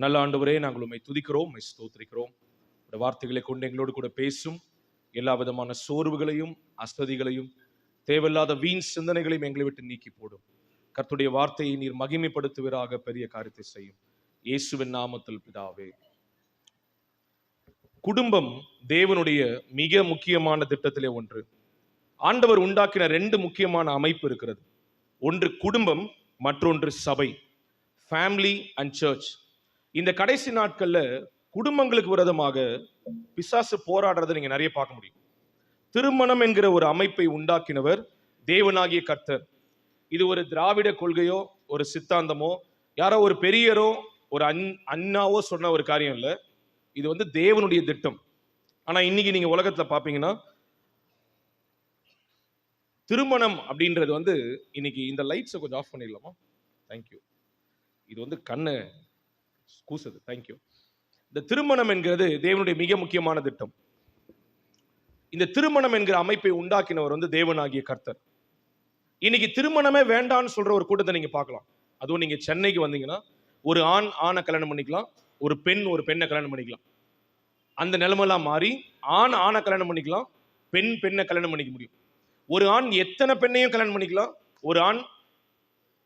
நல்ல ஆண்டவரே, நாங்கள் உம்மை துதிக்கிறோம், உம்மை ஸ்தோத்திரிக்கிறோம். இந்த வார்த்தைகளை கொண்டு எங்களோடு கூட பேசும். எல்லா விதமான சோர்வுகளையும் அசதிகளையும் தேவையில்லாத வீண் சிந்தனைகளையும் எங்களை விட்டு நீக்கி போடும். கர்த்தருடைய வார்த்தையை நீர் மகிமைப்படுத்துவீராக, பெரிய காரியத்தை செய்யும். இயேசுவின் நாமத்தில் பிதாவே. குடும்பம் தேவனுடைய மிக முக்கியமான திட்டத்திலே ஒன்று. ஆண்டவர் உண்டாக்கின ரெண்டு முக்கியமான அமைப்பு இருக்கிறது. ஒன்று குடும்பம், மற்றொன்று சபை. Family and church. இந்த கடைசி நாட்கள்ல குடும்பங்களுக்கு விரோதமாக பிசாசு போராடுறதை நீங்க நிறைய பார்க்க முடியும். திருமணம் என்கிற ஒரு அமைப்பை உண்டாக்கினவர் தேவனாகிய கர்த்தர். இது ஒரு திராவிட கொள்கையோ ஒரு சித்தாந்தமோ யாரோ ஒரு பெரியரோ ஒரு அண்ணாவோ சொன்ன ஒரு காரியம் இல்லை. இது தேவனுடைய திட்டம். ஆனா இன்னைக்கு நீங்க உலகத்துல பாப்பீங்கன்னா திருமணம் அப்படின்றது இன்னைக்கு இந்த லைட்ஸை கொஞ்சம் ஆஃப் பண்ணிடலாமா? தேங்க்யூ. இது கண்ணு கூசுது. தேங்க்யூ. இந்த திருமணம் என்கிறது தேவனுடைய மிக முக்கியமான திட்டம். இந்த திருமணம் என்கிற அமைப்பை உண்டாக்கினவர் தேவனாகிய கர்த்தர். இன்னைக்கு திருமணமே வேண்டான்னு சொல்ற ஒரு கூட்டத்தை நீங்க பார்க்கலாம். அதுவும் நீங்க சென்னைக்கு வந்தீங்கன்னா ஒரு ஆண் ஆணை கல்யாணம் பண்ணிக்கலாம், ஒரு பெண் ஒரு பெண்ணை கல்யாணம் பண்ணிக்கலாம். அந்த நிலைமைலாம் மாறி ஆண் ஆணை கல்யாணம் பண்ணிக்கலாம், பெண் பெண்ணை கல்யாணம் பண்ணிக்க முடியும். ஒரு ஆண் எத்தனை பெண்ணையும் கல்யாணம் பண்ணிக்கலாம்,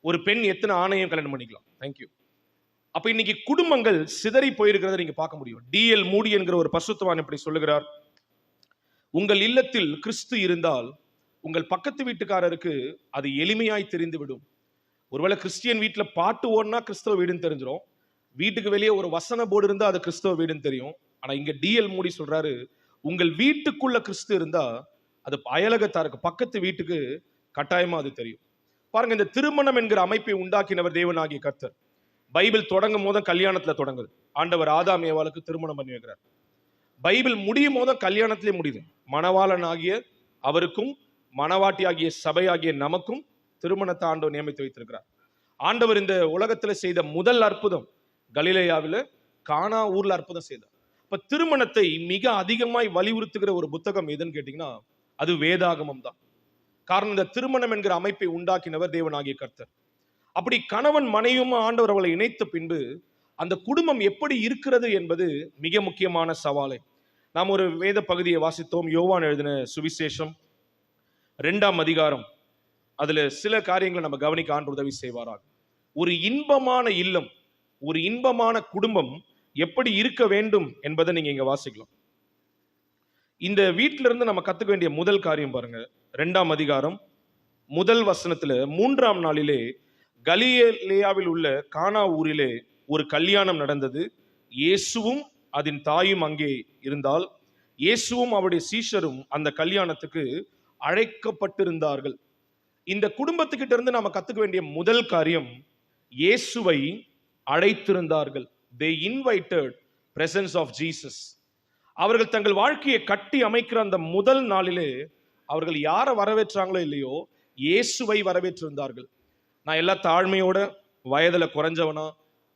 ஒரு பெண் எத்தனை ஆணையும் கல்யாணம் பண்ணிக்கலாம். தேங்க்யூ. அப்ப இன்னைக்கு குடும்பங்கள் சிதறி போயிருக்கிறத நீங்க பார்க்க முடியும். டிஎல் மூடி என்கிற ஒரு பரிசுத்தவான் இப்படி சொல்லுகிறார்: உங்கள் இல்லத்தில் கிறிஸ்து இருந்தால் உங்கள் பக்கத்து வீட்டுக்காரருக்கு அது எளிமையாய் தெரிந்துவிடும். ஒருவேளை கிறிஸ்டியன் வீட்டுல பாட்டு ஓடுனா கிறிஸ்தவ வீடுன்னு தெரிஞ்சிடும். வீட்டுக்கு வெளியே ஒரு வசன போர்டு இருந்தா அது கிறிஸ்தவ வீடுன்னு தெரியும். ஆனா இங்க டிஎல் மூடி சொல்றாரு, உங்கள் வீட்டுக்குள்ள கிறிஸ்து இருந்தா அது அயலகத்தாருக்கு பக்கத்து வீட்டுக்கு கட்டாயமா அது தெரியும். பாருங்க, இந்த திருமணம் என்கிற அமைப்பை உண்டாக்கினவர் தேவனாகிய கர்த்தர். பைபிள் தொடங்கும் போது கல்யாணத்துல தொடங்குது. ஆண்டவர் ஆதாம் ஏவாளுக்கு திருமணம் பண்ணி வைக்கிறார். பைபிள் முடியும் போது கல்யாணத்திலே முடியுது. மணவாளன் ஆகிய அவருக்கும் மணவாட்டி ஆகிய சபை ஆகிய நமக்கும் திருமணத்தை ஆண்டவர் நியமித்து வைத்திருக்கிறார். ஆண்டவர் இந்த உலகத்துல செய்த முதல் அற்புதம் கலிலேயாவில கானா ஊர்ல அற்புதம் செய்தார். இப்ப திருமணத்தை மிக அதிகமாய் வலியுறுத்துகிற ஒரு புத்தகம் எதுன்னு கேட்டீங்கன்னா அது வேதாகமம் தான். காரணம், இந்த திருமணம் என்கிற அமைப்பை உண்டாக்கினவர் தேவனாகிய கர்த்தர். அப்படி கணவன் மனைவியும் ஆண்டவர் அவளை இணைத்த பின்பு அந்த குடும்பம் எப்படி இருக்கிறது என்பது மிக முக்கியமான சவாலை. நாம் ஒரு வேத பகுதியை வாசித்தோம். யோவான் எழுதின சுவிசேஷம் 2ஆம் அதிகாரம். அதுல சில காரியங்களை நம்ம கவனிக்க ஆண்டு உதவி செய்வாராக. ஒரு இன்பமான இல்லம், ஒரு இன்பமான குடும்பம் எப்படி இருக்க வேண்டும் என்பதை நீங்க இங்க வாசிக்கலாம். இந்த வீட்டில இருந்து நம்ம கத்துக்க வேண்டிய முதல் காரியம் பாருங்க. 2ஆம் அதிகாரம் முதல் வசனத்துல 3ஆம் நாளிலே கலிலேயாவில் உள்ள கானா ஊரிலே ஒரு கல்யாணம் நடந்தது. இயேசுவும் அதன் தாயும் அங்கே இருந்தால் இயேசுவும் அவருடைய சீஷரும் அந்த கல்யாணத்துக்கு அழைக்கப்பட்டிருந்தார்கள். இந்த குடும்பத்துக்கிட்ட இருந்து நாம கத்துக்க வேண்டிய முதல் காரியம், இயேசுவை அழைத்திருந்தார்கள். They invited presence of Jesus. அவர்கள் தங்கள் வாழ்க்கையை கட்டி அமைக்கிற அந்த முதல் நாளிலே அவர்கள் யாரை வரவேற்றாங்களோ இல்லையோ, இயேசுவை வரவேற்றிருந்தார்கள். நான் எல்லா தாழ்மையோட, வயதுல குறைஞ்சவனா,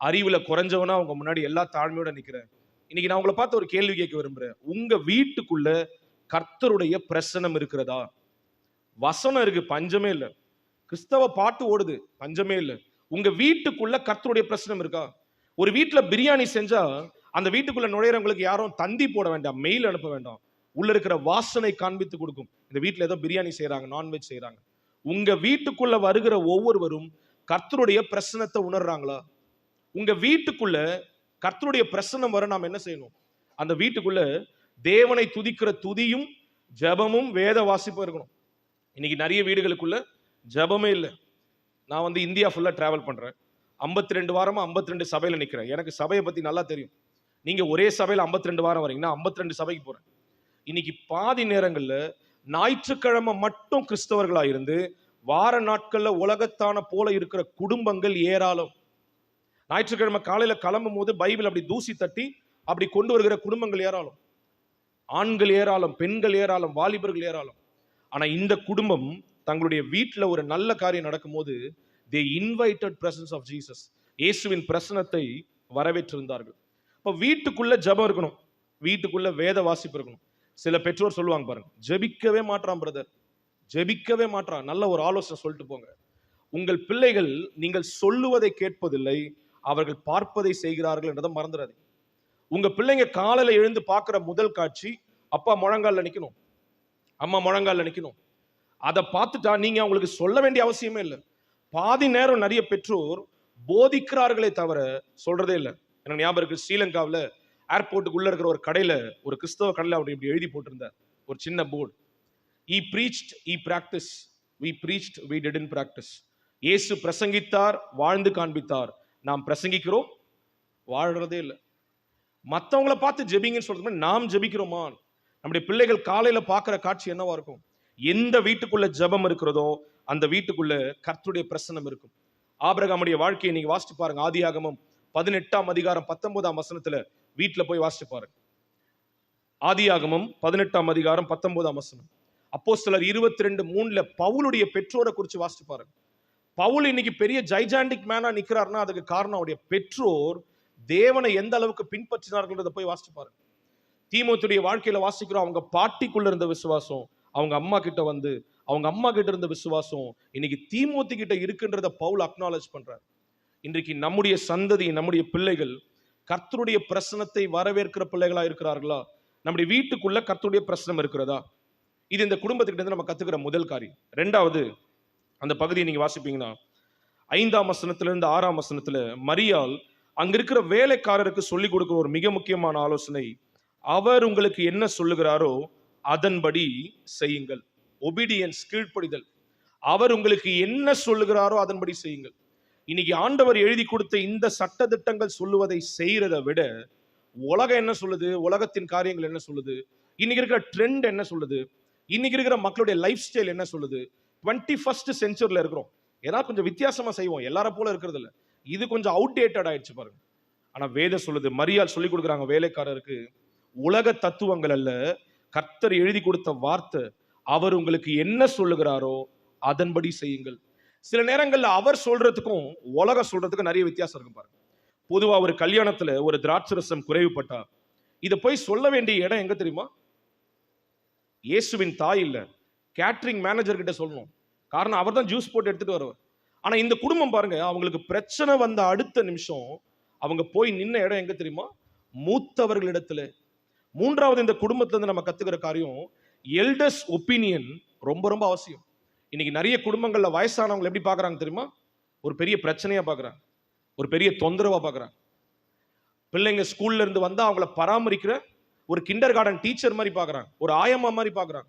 அறிவுல குறைஞ்சவனா அவங்க முன்னாடி எல்லா தாழ்மையோட நிக்கிறேன். இன்னைக்கு நான் உங்களை பார்த்து ஒரு கேள்வி கேட்க விரும்புறேன். உங்க வீட்டுக்குள்ள கர்த்தருடைய பிரசனம் இருக்கிறதா? வசனம் இருக்கு, பஞ்சமே இல்லை. கிறிஸ்தவ பாட்டு ஓடுது, பஞ்சமே இல்லை. உங்க வீட்டுக்குள்ள கர்த்தருடைய பிரசனம் இருக்கா? ஒரு வீட்டுல பிரியாணி செஞ்சா அந்த வீட்டுக்குள்ள நுழையிறவங்களுக்கு யாரும் தந்தி போட வேண்டாம், மெயில் அனுப்ப வேண்டாம். உள்ள இருக்கிற வாசனை காண்பித்து கொடுக்கும், இந்த வீட்டுல ஏதோ பிரியாணி செய்யறாங்க, நான்வெஜ் செய்யறாங்க. உங்க வீட்டுக்குள்ள வருகிற ஒவ்வொருவரும் கர்த்தருடைய பிரசனத்தை உணர்றாங்களா? உங்க வீட்டுக்குள்ள கர்த்தருடைய பிரசனம் வர நாம் என்ன செய்யணும்? அந்த வீட்டுக்குள்ள தேவனை துதிக்கிற துதியும் ஜபமும் வேத வாசிப்பும் இருக்கணும். இன்னைக்கு நிறைய வீடுகளுக்குள்ள ஜபமே இல்லை. நான் இந்தியா ஃபுல்லா டிராவல் பண்றேன். 52 வாரமா 52 சபையில நிக்கிறேன். எனக்கு சபையை பத்தி நல்லா தெரியும். நீங்க ஒரே சபையில 52 வாரம் வரீங்கன்னா 52 சபைக்கு போறேன். இன்னைக்கு பாதி நேரங்கள்ல ஞாயிற்றுக்கிழமை மட்டும் கிறிஸ்தவர்களா இருந்து வார நாட்கள்ல உலகத்தான போல இருக்கிற குடும்பங்கள் ஏராளம். ஞாயிற்றுக்கிழமை காலையில கிளம்பும் போது பைபிள் அப்படி தூசி தட்டி அப்படி கொண்டு வருகிற குடும்பங்கள் ஏராளம். ஆண்கள் ஏராளம், பெண்கள் ஏராளம், வாலிபர்கள் ஏராளம். ஆனா இந்த குடும்பம் தங்களுடைய வீட்டுல ஒரு நல்ல காரியம் நடக்கும் போது they invited presence of Jesus. இயேசுவின் பிரசனத்தை வரவேற்றிருந்தார்கள். இப்ப வீட்டுக்குள்ள ஜபம் இருக்கணும், வீட்டுக்குள்ள வேத வாசிப்பு இருக்கணும். சில பெற்றோர் சொல்லுவாங்க பாருங்க, ஜெபிக்கவே மாட்டான் பிரதர், ஜெபிக்கவே மாட்டான். நல்ல ஒரு ஆலோசனை சொல்லிட்டு போங்க. உங்கள் பிள்ளைகள் நீங்கள் சொல்லுவதை கேட்பதில்லை, அவர்கள் பார்ப்பதை செய்கிறார்கள் என்றதை மறந்துடாது. உங்க பிள்ளைங்க காலையில எழுந்து பார்க்கிற முதல் காட்சி அப்பா முழங்கால நிக்கணும், அம்மா முழங்கால நிக்கணும். அதை பார்த்துட்டா நீங்க அவங்களுக்கு சொல்ல வேண்டிய அவசியமே இல்லை. பாதி நேரம் நிறைய பெற்றோர் போதிக்கிறார்களே தவிர சொல்றதே இல்லை. எனக்கு ஞாபகம் இருக்கு, ஸ்ரீலங்காவில் ஏர்போர்ட்டுக்கு உள்ள இருக்கிற ஒரு கடையில, ஒரு கிறிஸ்தவ கடையில அவர் இப்படி எழுதி போட்டிருந்தார், ஒரு சின்ன board. He preached, he practiced. We preached, we didn't practice. இயேசு பிரசங்கித்தார், வாழ்ந்து காண்பித்தார். நாம் பிரசங்கிக்கிறோம், வாழ்றதே இல்லை. மற்றவங்களை பார்த்து ஜெபிங்கன்னு சொல்றது, நாம் ஜெபிக்கிறோமா? நம்முடைய பிள்ளைகள் காலையில பார்க்கிற காட்சி என்னவா இருக்கும்? எந்த வீட்டுக்குள்ள ஜெபம் இருக்கிறதோ அந்த வீட்டுக்குள்ள கர்த்தருடைய பிரசன்னம் இருக்கும். ஆபிரகாமுடைய வாழ்க்கையை நீங்க வாசிச்சு பாருங்க. ஆதியாகமம் 18ஆம் அதிகாரம் 19ஆம் வசனத்துல வீட்டுல போய் வாசிச்சு பாருங்க. ஆதியாகமம் 18ஆம் அதிகாரம் 19ஆம் வசனம். அப்போஸ்தலர் 22:3 பவுலுடைய பெற்றோரை குறித்து வாசிச்சு பாருங்க. பவுல் இன்னைக்கு பெரிய ஜைஜாண்டிக் மேனா நிக்கிறார்னா அதுக்கு காரணம் அவருடைய பெற்றோர் தேவனை எந்த அளவுக்கு பின்பற்றினார்கள் போய் வாசிச்சு பாருங்க. தீமோத்தேயுடைய வாழ்க்கையில வாசிக்கிறோம், அவங்க பாட்டிக்குள்ள இருந்த விசுவாசம் அவங்க அம்மா கிட்ட வந்து, அவங்க அம்மா கிட்ட இருந்த விசுவாசம் இன்னைக்கு தீமோத்தி கிட்ட இருக்குன்றத பவுல் அக்னாலேஜ் பண்றார். இன்றைக்கு நம்முடைய சந்ததி, நம்முடைய பிள்ளைகள் கர்த்தருடைய பிரசனத்தை வரவேற்கிற பிள்ளைகளா இருக்கிறார்களா? நம்முடைய வீட்டுக்குள்ள கர்த்தருடைய பிரசனம் இருக்கிறதா? இது இந்த குடும்பத்துக்கிட்ட நம்ம கத்துக்கிற முதல் காரியம். ரெண்டாவது, அந்த பகுதியை நீங்க வாசிப்பீங்கன்னா 5ஆம் வசனத்திலிருந்து 6ஆம் வசனத்துல மரியாள் அங்க இருக்கிற வேலைக்காரருக்கு சொல்லிக் கொடுக்கிற ஒரு மிக முக்கியமான ஆலோசனை, அவர் உங்களுக்கு என்ன சொல்லுகிறாரோ அதன்படி செய்யுங்கள். ஒபீடியன்ஸ், கீழ்ப்படிதல். அவர் உங்களுக்கு என்ன சொல்லுகிறாரோ அதன்படி செய்யுங்கள். இன்னைக்கு ஆண்டவர் எழுதி கொடுத்த இந்த சட்ட திட்டங்கள் சொல்லுவதை செய்யறதை விட உலகம் என்ன சொல்லுது, உலகத்தின் காரியங்கள் என்ன சொல்லுது, இன்னைக்கு இருக்கிற ட்ரெண்ட் என்ன சொல்லுது, இன்னைக்கு இருக்கிற மக்களுடைய லைஃப் ஸ்டைல் என்ன சொல்லுது, 21st செஞ்சுரியில் இருக்கிறோம், ஏதாவது கொஞ்சம் வித்தியாசமா செய்வோம், எல்லாரும் போல இருக்கிறது இல்லை, இது கொஞ்சம் அவுடேட்டட் ஆயிடுச்சு பாருங்க. ஆனா வேதம் சொல்லுது, மரியாள் சொல்லி கொடுக்குறாங்க வேலைக்காரருக்கு, உலக தத்துவங்கள் அல்ல, கர்த்தர் எழுதி கொடுத்த வார்த்தை, அவர் உங்களுக்கு என்ன சொல்லுகிறாரோ அதன்படி செய்யுங்கள். சில நேரங்கள்ல அவர் சொல்றதுக்கும் உலகம் சொல்றதுக்கும் நிறைய வித்தியாசம் இருக்கும் பாருங்க. பொதுவா ஒரு கல்யாணத்துல ஒரு திராட்சரசம் குறைவுபட்டா இதை போய் சொல்ல வேண்டிய இடம் எங்க தெரியுமா? இயேசுவின் தாய் இல்ல, கேட்டரிங் மேனேஜர் கிட்ட சொல்லணும். காரணம் அவர் தான் ஜூஸ் போட்டு எடுத்துட்டு வருவார். ஆனா இந்த குடும்பம் பாருங்க, அவங்களுக்கு பிரச்சனை வந்த அடுத்த நிமிஷம் அவங்க போய் நின்ன இடம் எங்க தெரியுமா? மூத்தவர்களிடத்துல. மூன்றாவது, இந்த குடும்பத்துல இருந்து நம்ம கத்துக்கிற காரியம், எல்டர்ஸ் ஒப்பீனியன் ரொம்ப ரொம்ப அவசியம். இன்னைக்கு நிறைய குடும்பங்கள்ல வயசானவங்க எப்படி பாக்குறாங்க தெரியுமா? ஒரு பெரிய பிரச்சனையா பாக்குறாங்க, ஒரு பெரிய தொந்தரவா பாக்குறாங்க. பிள்ளைங்க ஸ்கூல்ல இருந்து வந்தா அவங்கள பராமரிக்கிற ஒரு கிண்டர் கார்டன் டீச்சர் மாதிரி பாக்குறாங்க, ஒரு ஆயம்மா மாதிரி பாக்குறாங்க.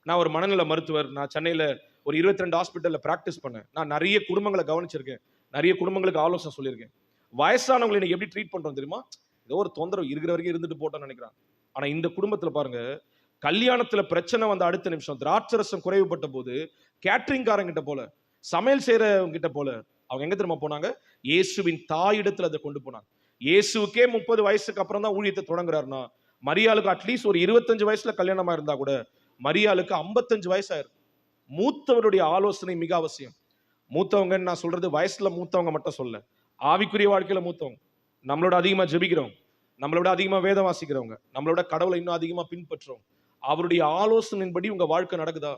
நான் ஒரு மனநல மருத்துவர், நான் சென்னையில ஒரு 22 ஹாஸ்பிட்டல்ல பிராக்டிஸ் பண்ணேன். நான் நிறைய குடும்பங்களை கவனிச்சிருக்கேன், நிறைய குடும்பங்களுக்கு ஆலோசனை சொல்லியிருக்கேன். வயசானவங்களை இன்னைக்கு எப்படி ட்ரீட் பண்றோம் தெரியுமா? ஏதோ ஒரு தொந்தரவு இருக்கிற வரைக்கும் இருந்துட்டு போட்டோம்னு நினைக்கிறாங்க. ஆனா இந்த குடும்பத்துல பாருங்க, கல்யாணத்துல பிரச்சனை வந்த அடுத்த நிமிஷம், திராட்சரசம் குறைவுபட்ட போது கேட்டரிங் காரங்கிட்ட போல, சமையல் செய்யறவங்க கிட்ட போல அவங்க எங்க தெரியுமா போனாங்க? இயேசுவின் தாயிடத்துல அதை கொண்டு போனாங்க. இயேசுக்கே 30 வயசுக்கு அப்புறம் தான் ஊழியத்தை தொடங்குறாருன்னா, மரியாளுக்கு அட்லீஸ்ட் ஒரு 25 வயசுல கல்யாணமா இருந்தா கூட மரியாளுக்கு 55 வயசாயிருக்கு. மூத்தவருடைய ஆலோசனை மிக அவசியம். மூத்தவங்கன்னு நான் சொல்றது வயசுல மூத்தவங்க மட்டும் சொல்ல, ஆவிக்குரிய வாழ்க்கையில மூத்தவங்க, நம்மளோட அதிகமா ஜெபிக்கிறவங்க, நம்மளோட அதிகமா வேதம் வாசிக்கிறவங்க, நம்மளோட கடவுளை இன்னும் அதிகமா பின்பற்றுறோம், அவருடைய ஆலோசனையின்படி உங்க வாழ்க்கை நடக்குதா?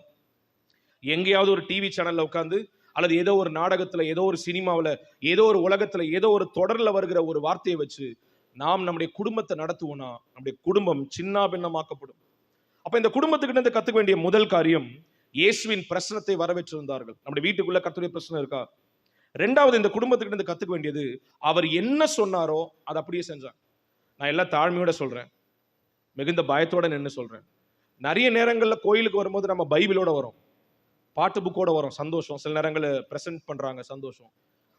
எங்கேயாவது ஒரு டிவி சேனல்ல உட்காந்து அல்லது ஏதோ ஒரு நாடகத்துல, ஏதோ ஒரு சினிமாவில், ஏதோ ஒரு உலகத்துல, ஏதோ ஒரு தொடர்ல வருகிற ஒரு வார்த்தையை வச்சு நாம் நம்முடைய குடும்பத்தை நடத்துவோம்னா நம்முடைய குடும்பம் சின்ன பின்னமாக்கப்படும். அப்ப இந்த குடும்பத்துக்கிட்ட கத்துக்க வேண்டிய முதல் காரியம், இயேசுவின் பிரசனத்தை வரவேற்றிருந்தார்கள். நம்முடைய வீட்டுக்குள்ள கர்த்தருடைய பிரசனம் இருக்கா? ரெண்டாவது, இந்த குடும்பத்துக்கிட்ட கத்துக்க வேண்டியது, அவர் என்ன சொன்னாரோ அதை அப்படியே செஞ்சாங்க. நான் எல்லாம் தாழ்மையோட சொல்றேன், மிகுந்த பயத்தோட நின்று சொல்றேன். நிறைய நேரங்களில் கோயிலுக்கு வரும்போது நம்ம பைபிளோட வரோம், பாட்டு புக்கோட வரும், சந்தோஷம். சில நேரங்களில் பிரசன்ட் பண்றாங்க, சந்தோஷம்.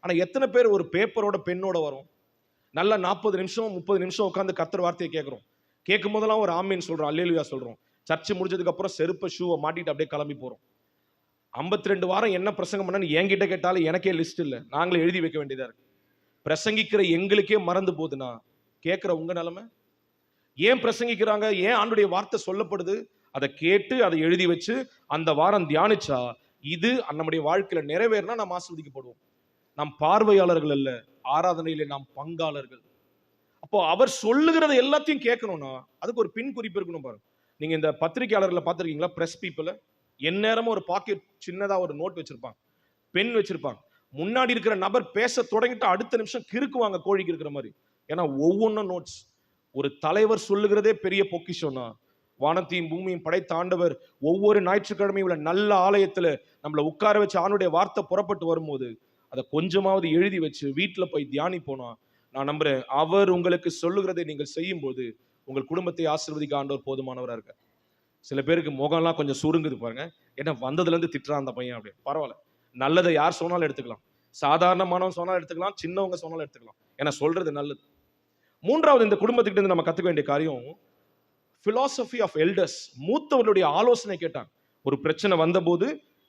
ஆனா எத்தனை பேர் ஒரு பேப்பரோட பெண்ணோட வரும்? நல்லா 40 நிமிஷம் 30 நிமிஷம் உட்காந்து கர்த்தர் வார்த்தையை கேட்கிறோம். கேட்கும் போதெல்லாம் ஒரு ஆமீன் சொல்றோம், அல்லேலூயா சொல்றோம். சர்ச்சு முடிஞ்சதுக்கு அப்புறம் செருப்பை ஷூவை மாட்டிட்டு அப்படியே கிளம்பி போறோம். 52 வாரம் என்ன பிரசங்கம் பண்ணு என்கிட்ட கேட்டாலும் எனக்கே லிஸ்ட் இல்லை, நாங்களே எழுதி வைக்க வேண்டியதா இருக்கு. பிரசங்கிக்கிற எங்களுக்கே மறந்து போகுதுன்னா கேட்கிற உங்க நிலைமை? ஏன் பிரசங்கிக்கிறாங்க, ஏன் ஆண்டுடைய வார்த்தை சொல்லப்படுது, அதை கேட்டு அதை எழுதி வச்சு அந்த வாரம் தியானிச்சா இது நம்முடைய வாழ்க்கையில நிறைவேறினா நாம் ஆசீர்வதிக்கப்படுவோம். நாம் பார்வையாளர்கள் அல்ல, ஆராதனையில நாம் பங்காளர்கள். அப்போ அவர் சொல்லுகிறத எல்லாத்தையும் கேட்கணும்னா அதுக்கு ஒரு பின் குறிப்பு இருக்கணும் பாருங்க. நீங்க இந்த பத்திரிகையாளர்களை பார்த்திருக்கீங்களா? பிரஸ் பீப்புள எந்நேரமும் ஒரு பாக்கெட் சின்னதா ஒரு நோட் வச்சிருப்பாங்க, பென் வச்சிருப்பாங்க. முன்னாடி இருக்கிற நபர் பேச தொடங்கிட்டு அடுத்த நிமிஷம் கிறுக்குவாங்க கோழிக்கு இருக்கிற மாதிரி. ஏன்னா ஒவ்வொன்றும் நோட்ஸ். ஒரு தலைவர் சொல்லுகிறதே பெரிய பொக்கிஷம்னா, வானத்தையும் பூமியும் படைத்த ஆண்டவர் ஒவ்வொரு ஞாயிற்றுக்கிழமையும் உள்ள நல்ல ஆலயத்துல நம்மளை உட்கார வச்சு ஆணுடைய வார்த்தை புறப்பட்டு வரும்போது அதை கொஞ்சமாவது எழுதி வச்சு வீட்டில் போய் தியானி போனா, நான் நம்புறேன் அவர் உங்களுக்கு சொல்லுகிறதை நீங்கள் செய்யும் போது உங்கள் குடும்பத்தை ஆசீர்வதிக்க ஆண்டவர் போதுமானவராக இருக்கார். சில பேருக்கு முகம்லாம் கொஞ்சம் சுருங்குது பாருங்க, ஏன்னா வந்ததுல இருந்து திட்டுறான் அந்த பையன் அப்படி. பரவாயில்ல, நல்லதை யார் சொன்னாலும் எடுத்துக்கலாம், சாதாரணமானவன் சொன்னாலும் எடுத்துக்கலாம், சின்னவங்க சொன்னாலும் எடுத்துக்கலாம், ஏன்னா சொல்றது நல்லது. மூன்றாவது, இந்த குடும்பத்துக்கிட்ட இருந்து நம்ம கத்துக்க வேண்டிய காரியம் philosophy of elders. மூத்தவர்களுடைய ஆலோசனை கேட்டாங்க. ஒரு பிரச்சனை வந்தபோது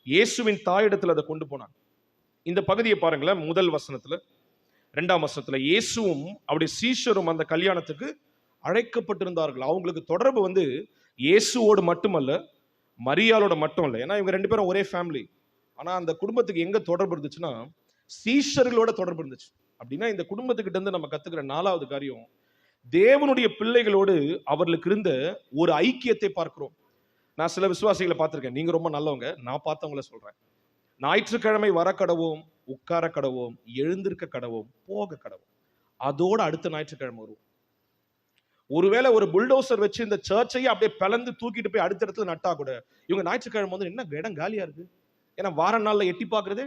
இயேசுவின் தாயிடத்தில் அதை கொண்டு போனாங்க. இந்த பகுதியை பாருங்களேன், முதல் வசனத்துல, 2ஆம் வசனத்துல, இயேசுவும் அவருடைய சீஷரும் அந்த கல்யாணத்துக்கு அழைக்கப்பட்டிருந்தார்கள். அவங்களுக்கு தொடர்பு வந்து இயேசுவோடு மட்டுமல்ல, மரியாளோட மட்டும் இல்லை. ஏன்னா இவங்க 2 பேரும் ஒரே ஃபேமிலி. ஆனா அந்த குடும்பத்துக்கு எங்க தொடர்பு இருந்துச்சுன்னா சீஷர்களோட தொடர்பு இருந்துச்சு. அப்படின்னா இந்த குடும்பத்துக்கிட்ட இருந்து நம்ம கத்துக்கிற 4வது காரியம், தேவனுடைய பிள்ளைகளோடு அவர்களுக்கு இருந்த ஒரு ஐக்கியத்தை பார்க்கிறோம். நான் சில விசுவாசிகளை பார்த்திருக்கேன், நீங்க ரொம்ப நல்லவங்க, நான் பார்த்தவங்கள சொல்றேன். ஞாயிற்றுக்கிழமை வர கடவோம், உட்கார கடவோம், எழுந்திருக்க கடவோம், போக கடவோம், அதோட அடுத்த ஞாயிற்றுக்கிழமை வரும். ஒருவேளை ஒரு புல்டோசர் வச்சு இந்த சர்ச்சையை அப்படியே பிளந்து தூக்கிட்டு போய் அடுத்த இடத்துல நட்டா கூட இவங்க ஞாயிற்றுக்கிழமை வந்து என்ன இடம் காலியா இருக்கு. ஏன்னா வார நாள்ல எட்டி பார்க்கறது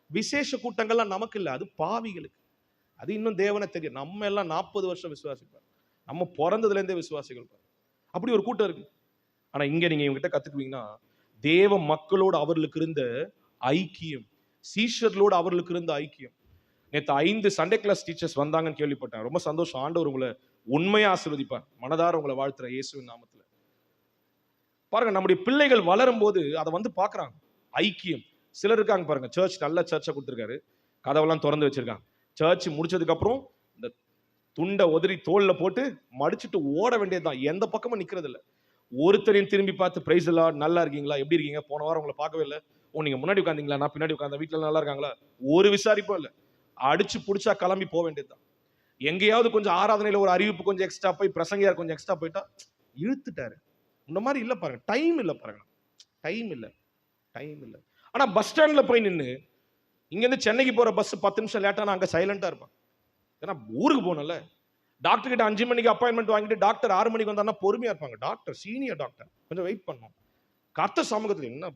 விசேஷ கூட்டங்கள்லாம் நமக்கு இல்லை, அது பாவிகளுக்கு. அது இன்னும் தேவனை தெரியும். நம்ம எல்லாம் 40 வருஷம் விசுவாசிப்பார், நம்ம பிறந்ததுல இருந்தே விசுவாசிகள். அப்படி ஒரு கூட்டம் இருக்கு. ஆனா இங்க நீங்க இவங்கிட்ட கத்துக்குவீங்கன்னா, தேவ மக்களோடு அவர்களுக்கு இருந்த ஐக்கியம், சீஷர்களோடு அவர்களுக்கு இருந்த ஐக்கியம். நேற்று 5 சண்டே கிளாஸ் டீச்சர்ஸ் வந்தாங்கன்னு கேள்விப்பட்டேன். ரொம்ப சந்தோஷம். ஆண்டவர் உங்களை உண்மையா ஆசீர்வதிப்பார். மனதார உங்களை வாழ்த்துறேன் இயேசுவின் நாமத்துல. பாருங்க, நம்முடைய பிள்ளைகள் வளரும் போது அதை வந்து பாக்குறாங்க ஐக்கியம். சிலர் இருக்காங்க பாருங்க, சர்ச் நல்ல சர்ச்சை கொடுத்துருக்காரு, கதவெல்லாம் திறந்து வச்சிருக்காங்க. சர்ச் முடிச்சதுக்கு அப்புறம் இந்த துண்டை உதறி தோல்ல போட்டு மடிச்சுட்டு ஓட வேண்டியதுதான், எந்த பக்கமும் நிக்கிறது இல்லை. ஒருத்தரையும் திரும்பி பார்த்து பிரைஸ் எல்லாம் நல்லா இருக்கீங்களா, எப்படி இருக்கீங்க, போன வாரம் உங்களை பார்க்கவே இல்லை, நீங்க முன்னாடி உட்காந்தீங்களா, நான் பின்னாடி உட்காந்த, வீட்டுல நல்லா இருக்காங்களா, ஒரு விசாரிப்பும் இல்லை. அடிச்சு புடிச்சா கிளம்பி போக வேண்டியதுதான். எங்கேயாவது கொஞ்சம் ஆராதனையில ஒரு அறிவிப்பு கொஞ்சம் எக்ஸ்ட்ரா போய், பிரசங்கியார் கொஞ்சம் எக்ஸ்ட்ரா போயிட்டா இழுத்துட்டாரு. இந்த மாதிரி இல்லை பாருங்க, டைம் இல்லை பாருங்க, டைம் இல்லை, டைம் இல்லை. ஆனா பஸ் ஸ்டாண்ட்ல போய் நின்று இங்க இருந்து சென்னைக்கு போற பஸ் 10 நிமிஷம் லேட்டானா அங்க சைலண்டா இருப்பான். ஏன்னா ஊருக்கு போனல. டாக்டர் கிட்ட 5 மணிக்கு அப்பாயின்மெண்ட் வாங்கிட்டு டாக்டர் 6 மணிக்கு வந்தானா பொறுமையா இருப்பாங்க. டாக்டர் சீனியர் டாக்டர், கொஞ்சம் வெயிட் பண்ணணும். கர்த்தர் சமூகத்துல என்ன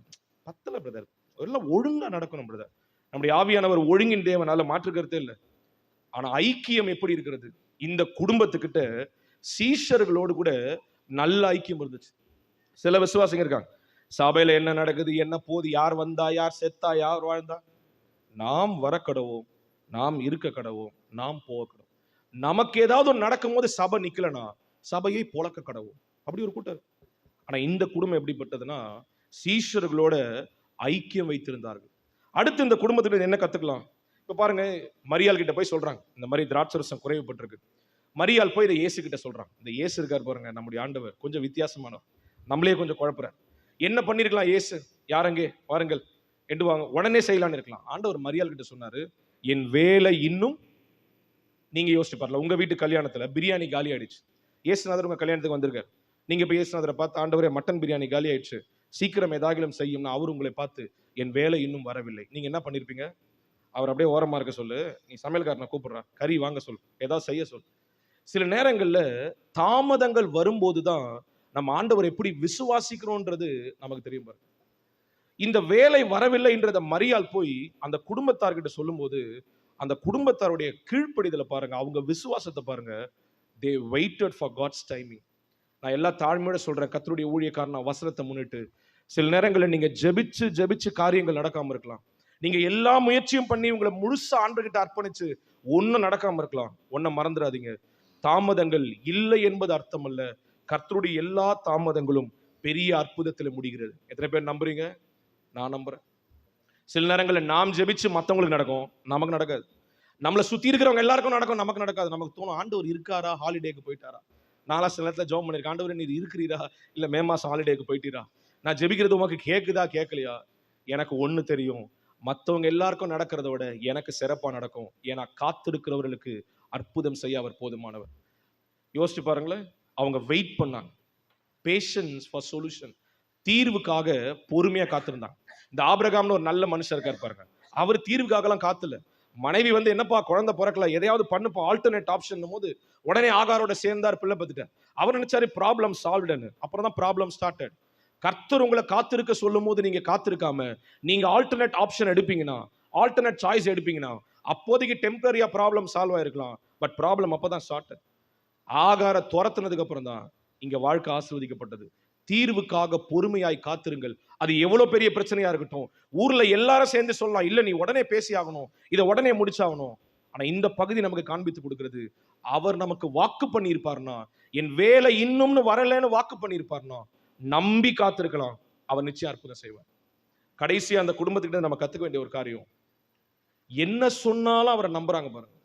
பத்தல பிரதர், எல்லாம் ஒழுங்கா நடக்கணும் பிரதர். நம்முடைய ஆவியானவர் ஒழுங்கின் தேவனால மாற்றுக்கிறதே இல்லை. ஆனா ஐக்கியம் எப்படி இருக்கிறது? இந்த குடும்பத்துக்கிட்ட சீஷர்களோடு கூட நல்ல ஐக்கியம் இருந்துச்சு. சில விசுவாசிங்க இருக்காங்க, சபையில என்ன நடக்குது, என்ன போது, யார் வந்தா, யார் செத்தா, யார் வாழ்ந்தா, நாம் வர கடவோம், நாம் இருக்க கடவோம், நாம் போக கடவோம். நமக்கு ஏதாவது நடக்கும் போது சபை நிக்கலனா சபையை பொழக்க கடவோம். அப்படி ஒரு கூட்டம். ஆனா இந்த குடும்பம் எப்படிப்பட்டதுன்னா சீஷர்களோட ஐக்கியம் வைத்திருந்தார்கள். அடுத்து இந்த குடும்பத்துல என்ன கத்துக்கலாம்? இப்ப பாருங்க, மரியாள் கிட்ட போய் சொல்றாங்க, இந்த மாதிரி திராட்சரசம் குறைவுபட்டிருக்கு. மரியாள் போய் இதை இயேசு கிட்ட சொல்றாங்க. இந்த இயேசு இருக்கார் பாருங்க, நம்முடைய ஆண்டவர் கொஞ்சம் வித்தியாசமானவர், நம்மளே கொஞ்சம் குழப்புற. என்ன பண்ணிருக்கலாம் இயேசு, யாரங்கே வாருங்கள் என்று வாங்க, உடனே செய்யலான்னு இருக்கலாம். ஆண்டவர் மரியாள் கிட்ட சொன்னாரு, என் வேலை இன்னும். நீங்க யோசிச்சு பாருங்க, உங்க வீட்டு கல்யாணத்துல பிரியாணி காலி ஆயிடுச்சு, இயேசுநாதர் உங்க கல்யாணத்துக்கு வந்திருக்காரு. நீங்க இப்ப இயேசுநாதரை பார்த்து, ஆண்டவரே மட்டன் பிரியாணி காலி ஆயிடுச்சு, சீக்கிரம் ஏதாகிலும் செய்யும்னா அவர் உங்களை பார்த்து என் வேலை இன்னும் வரவில்லை, நீங்க என்ன பண்ணிருப்பீங்க? அவர் அப்படியே ஓரமா இருக்க சொல்லு, நீ சமையல்காரனை கூப்பிடுறா, கறி வாங்க சொல், ஏதாவது செய்ய சொல். சில நேரங்கள்ல தாமதங்கள் வரும்போதுதான் நம்ம ஆண்டவர் எப்படி விசுவாசிக்கிறோன்றது நமக்கு தெரியும் பாருங்க. இந்த வேலை வரவில்லை என்றத மரியாள் போய் அந்த குடும்பத்தார்கிட்ட சொல்லும் போது அந்த குடும்பத்தாருடைய கீழ்ப்படிதலை பாருங்க, அவங்க விசுவாசத்தை பாருங்க. they waited for God's timing. நான் எல்லா தாழ்மையோட சொல்றேன், கர்த்தருடைய ஊழியக்காரனா வசனத்தை முன்னிட்டு, சில நேரங்களில் நீங்க ஜெபிச்சு ஜெபிச்சு காரியங்கள் நடக்காம இருக்கலாம். நீங்க எல்லா முயற்சியும் பண்ணி உங்களை முழுசா ஆண்டவர்கிட்ட அர்ப்பணிச்சு ஒன்னும் நடக்காம இருக்கலாம். ஒன்ன மறந்துடாதீங்க, தாமதங்கள் இல்லை என்பது அர்த்தம் அல்ல, கர்த்தருடைய எல்லா தாமதங்களும் பெரிய அற்புதத்தில் முடிகிறது. எத்தனை பேர் நம்புறீங்க? நான் நம்புறேன். சில நேரங்களில் நாம் ஜெபிச்சு மற்றவங்களுக்கு நடக்கும், நமக்கு நடக்காது. நம்மளை சுத்தி இருக்கிறவங்க எல்லாருக்கும் நடக்கும், நமக்கு நடக்காது. நமக்கு தோணும், ஆண்டவர் இருக்காரா, ஹாலிடேக்கு போயிட்டாரா. நாளா சில நேரத்தில் ஜெபம் பண்ணிருக்கேன், ஆண்டவர் நீர் இருக்கிறீரா, இல்ல மே மாசம் ஹாலிடேக்கு போயிட்டீரா, நான் ஜெபிக்கிறது உமக்கு கேக்குதா கேட்கலையா? எனக்கு ஒண்ணு தெரியும், மற்றவங்க எல்லாருக்கும் நடக்கிறத விட எனக்கு சிறப்பா நடக்கும். ஏன்னா காத்திருக்கிறவர்களுக்கு அற்புதம் செய்ய அவர் போதுமானவர். யோசிச்சு பாருங்களேன், அவங்க வெயிட் பண்ணாங்க, பேஷன்ஸ் ஃபார் சொல்யூஷன், தீர்வுக்காக பொறுமையா காத்திருந்தாங்க. இந்த ஆபிரகாம்னு ஒரு நல்ல மனுஷன் இருக்காரு பாருங்க, அவர் தீர்வுக்காகலாம் காத்துல. மனைவி வந்து என்னப்பா குழந்தை பிறக்கல, எதையாவது பண்ணுப்பா, ஆல்டர்னேட் ஆப்ஷன் போது உடனே ஆகாரோட சேர்ந்தார், பிள்ளை பத்துட்டார். அவர் நினைச்சாரு ப்ராப்ளம் சால்வ்டுன்னு. அப்புறம் தான் ப்ராப்ளம் ஸ்டார்டட். கர்த்தர் உங்களை காத்திருக்க சொல்லும் போது நீங்க காத்திருக்காம நீங்க ஆல்டர்னேட் ஆப்ஷன் எடுப்பீங்கன்னா, ஆல்டர்னேட் சாய்ஸ் எடுப்பீங்கன்னா, அப்போதைக்கு டெம்பரரியா ப்ராப்ளம் சால்வ் ஆயிருக்கலாம். பட் ப்ராப்ளம் அப்பதான் ஸ்டார்டட். ஆகார துரத்துனதுக்கு அப்புறம் தான் இங்க வாழ்க்கை ஆசீர்வதிக்கப்பட்டது. தீர்வுக்காக பொறுமையாய் காத்திருங்கள். அது எவ்வளவு பெரிய பிரச்சனையா இருக்கட்டும். ஊர்ல எல்லாரும் சேர்ந்து சொல்லலாம், இல்ல நீ உடனே பேசி ஆகணும், இதை உடனே முடிச்சாகணும். ஆனா இந்த பகுதி நமக்கு காண்பித்து கொடுக்கிறது, அவர் நமக்கு வாக்கு பண்ணியிருப்பார்னா, என் வேலை இன்னும்னு வரலன்னு வாக்கு பண்ணியிருப்பார்னா, நம்பி காத்திருக்கலாம், அவர் நிச்சயம் அற்புதம் செய்வார். கடைசியா அந்த குடும்பத்துக்கிட்ட நம்ம கத்துக்க வேண்டிய ஒரு காரியம், என்ன சொன்னாலும் அவரை நம்புறாங்க பாருங்க.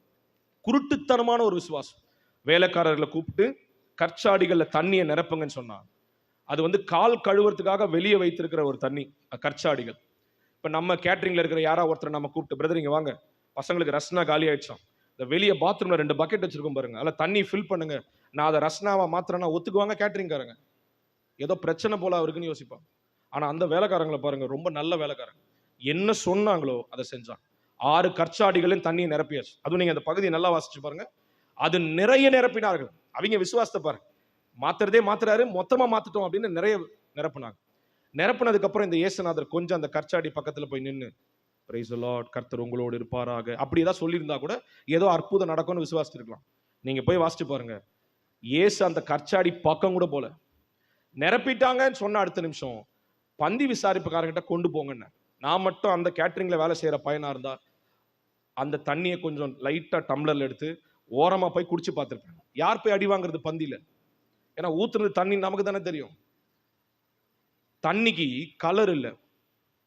குருட்டுத்தனமான ஒரு விசுவாசம். வேலைக்காரர்களை கூப்பிட்டு கற்சாடிகள்ல தண்ணியை நிரப்புங்கன்னு சொன்னாங்க. அது வந்து கால் கழுவுறதுக்காக வெளியே வைத்திருக்கிற ஒரு தண்ணி, கற்சாடிகள். இப்ப நம்ம கேட்டரிங்ல இருக்கிற யாரா ஒருத்தர் நம்ம கூப்பிட்டு, பிரதர் இங்க வாங்க, பசங்களுக்கு ரஸ்னா காலி ஆயிடுச்சோம், இந்த வெளியே பாத்ரூம்ல 2 பக்கெட் வச்சிருக்கோம் பாருங்க, அதில் தண்ணி ஃபில் பண்ணுங்க, நான் அதை ரஸ்னாவா மாத்திரனா ஒத்துக்குவாங்க கேட்டரிங்காரங்க? ஏதோ பிரச்சனை போல அவருக்குன்னு யோசிப்பாங்க. ஆனா அந்த வேலைக்காரங்களை பாருங்க, ரொம்ப நல்ல வேலைக்காரங்க. என்ன சொன்னாங்களோ அதை செஞ்சாங்க. 6 கற்சாடிகளையும் தண்ணியை நிரப்பியாச்சு. அதுவும் நீங்க அந்த பகுதியை நல்லா வாசிச்சு பாருங்க. அது நிறைய நிரப்பினார்கள். அவங்க விசுவாசத்தை பாருங்க. மாத்துறதே மாத்துறாரு, மொத்தமா மாத்துட்டோம் அப்படின்னு நிறைய நிரப்புனாங்க. நிரப்புனதுக்கு அப்புறம் இந்த இயேசுநாதர் கொஞ்சம் அந்த கற்சாடி பக்கத்துல போய் நின்று, பிரைஸ் தி லார்ட், கர்த்தர் உங்களோடு இருப்பாராக, அப்படி ஏதாவது சொல்லியிருந்தா கூட ஏதோ அற்புதம் நடக்கும்னு விசுவாசிச்சிருக்கலாம். நீங்க போய் வாசிச்சு பாருங்க, இயேசு அந்த கற்சாடி பக்கம் கூட போல. நிரப்பிட்டாங்கன்னு சொன்ன அடுத்த நிமிஷம் பந்தி விசாரிப்புக்காரங்கிட்ட கொண்டு போங்கன்னு. நான் மட்டும் அந்த கேட்டரிங்ல வேலை செய்யற பையனா இருந்தா அந்த தண்ணியை கொஞ்சம் லைட்டா டம்ளர்ல எடுத்து ஓரமா போய் குடிச்சு பார்த்திருப்பேன். யார் போய் அடி வாங்குறது பந்தியில? ஏன்னா ஊத்துறது தண்ணி நமக்கு தானே தெரியும். தண்ணிக்கு கலர் இல்லை,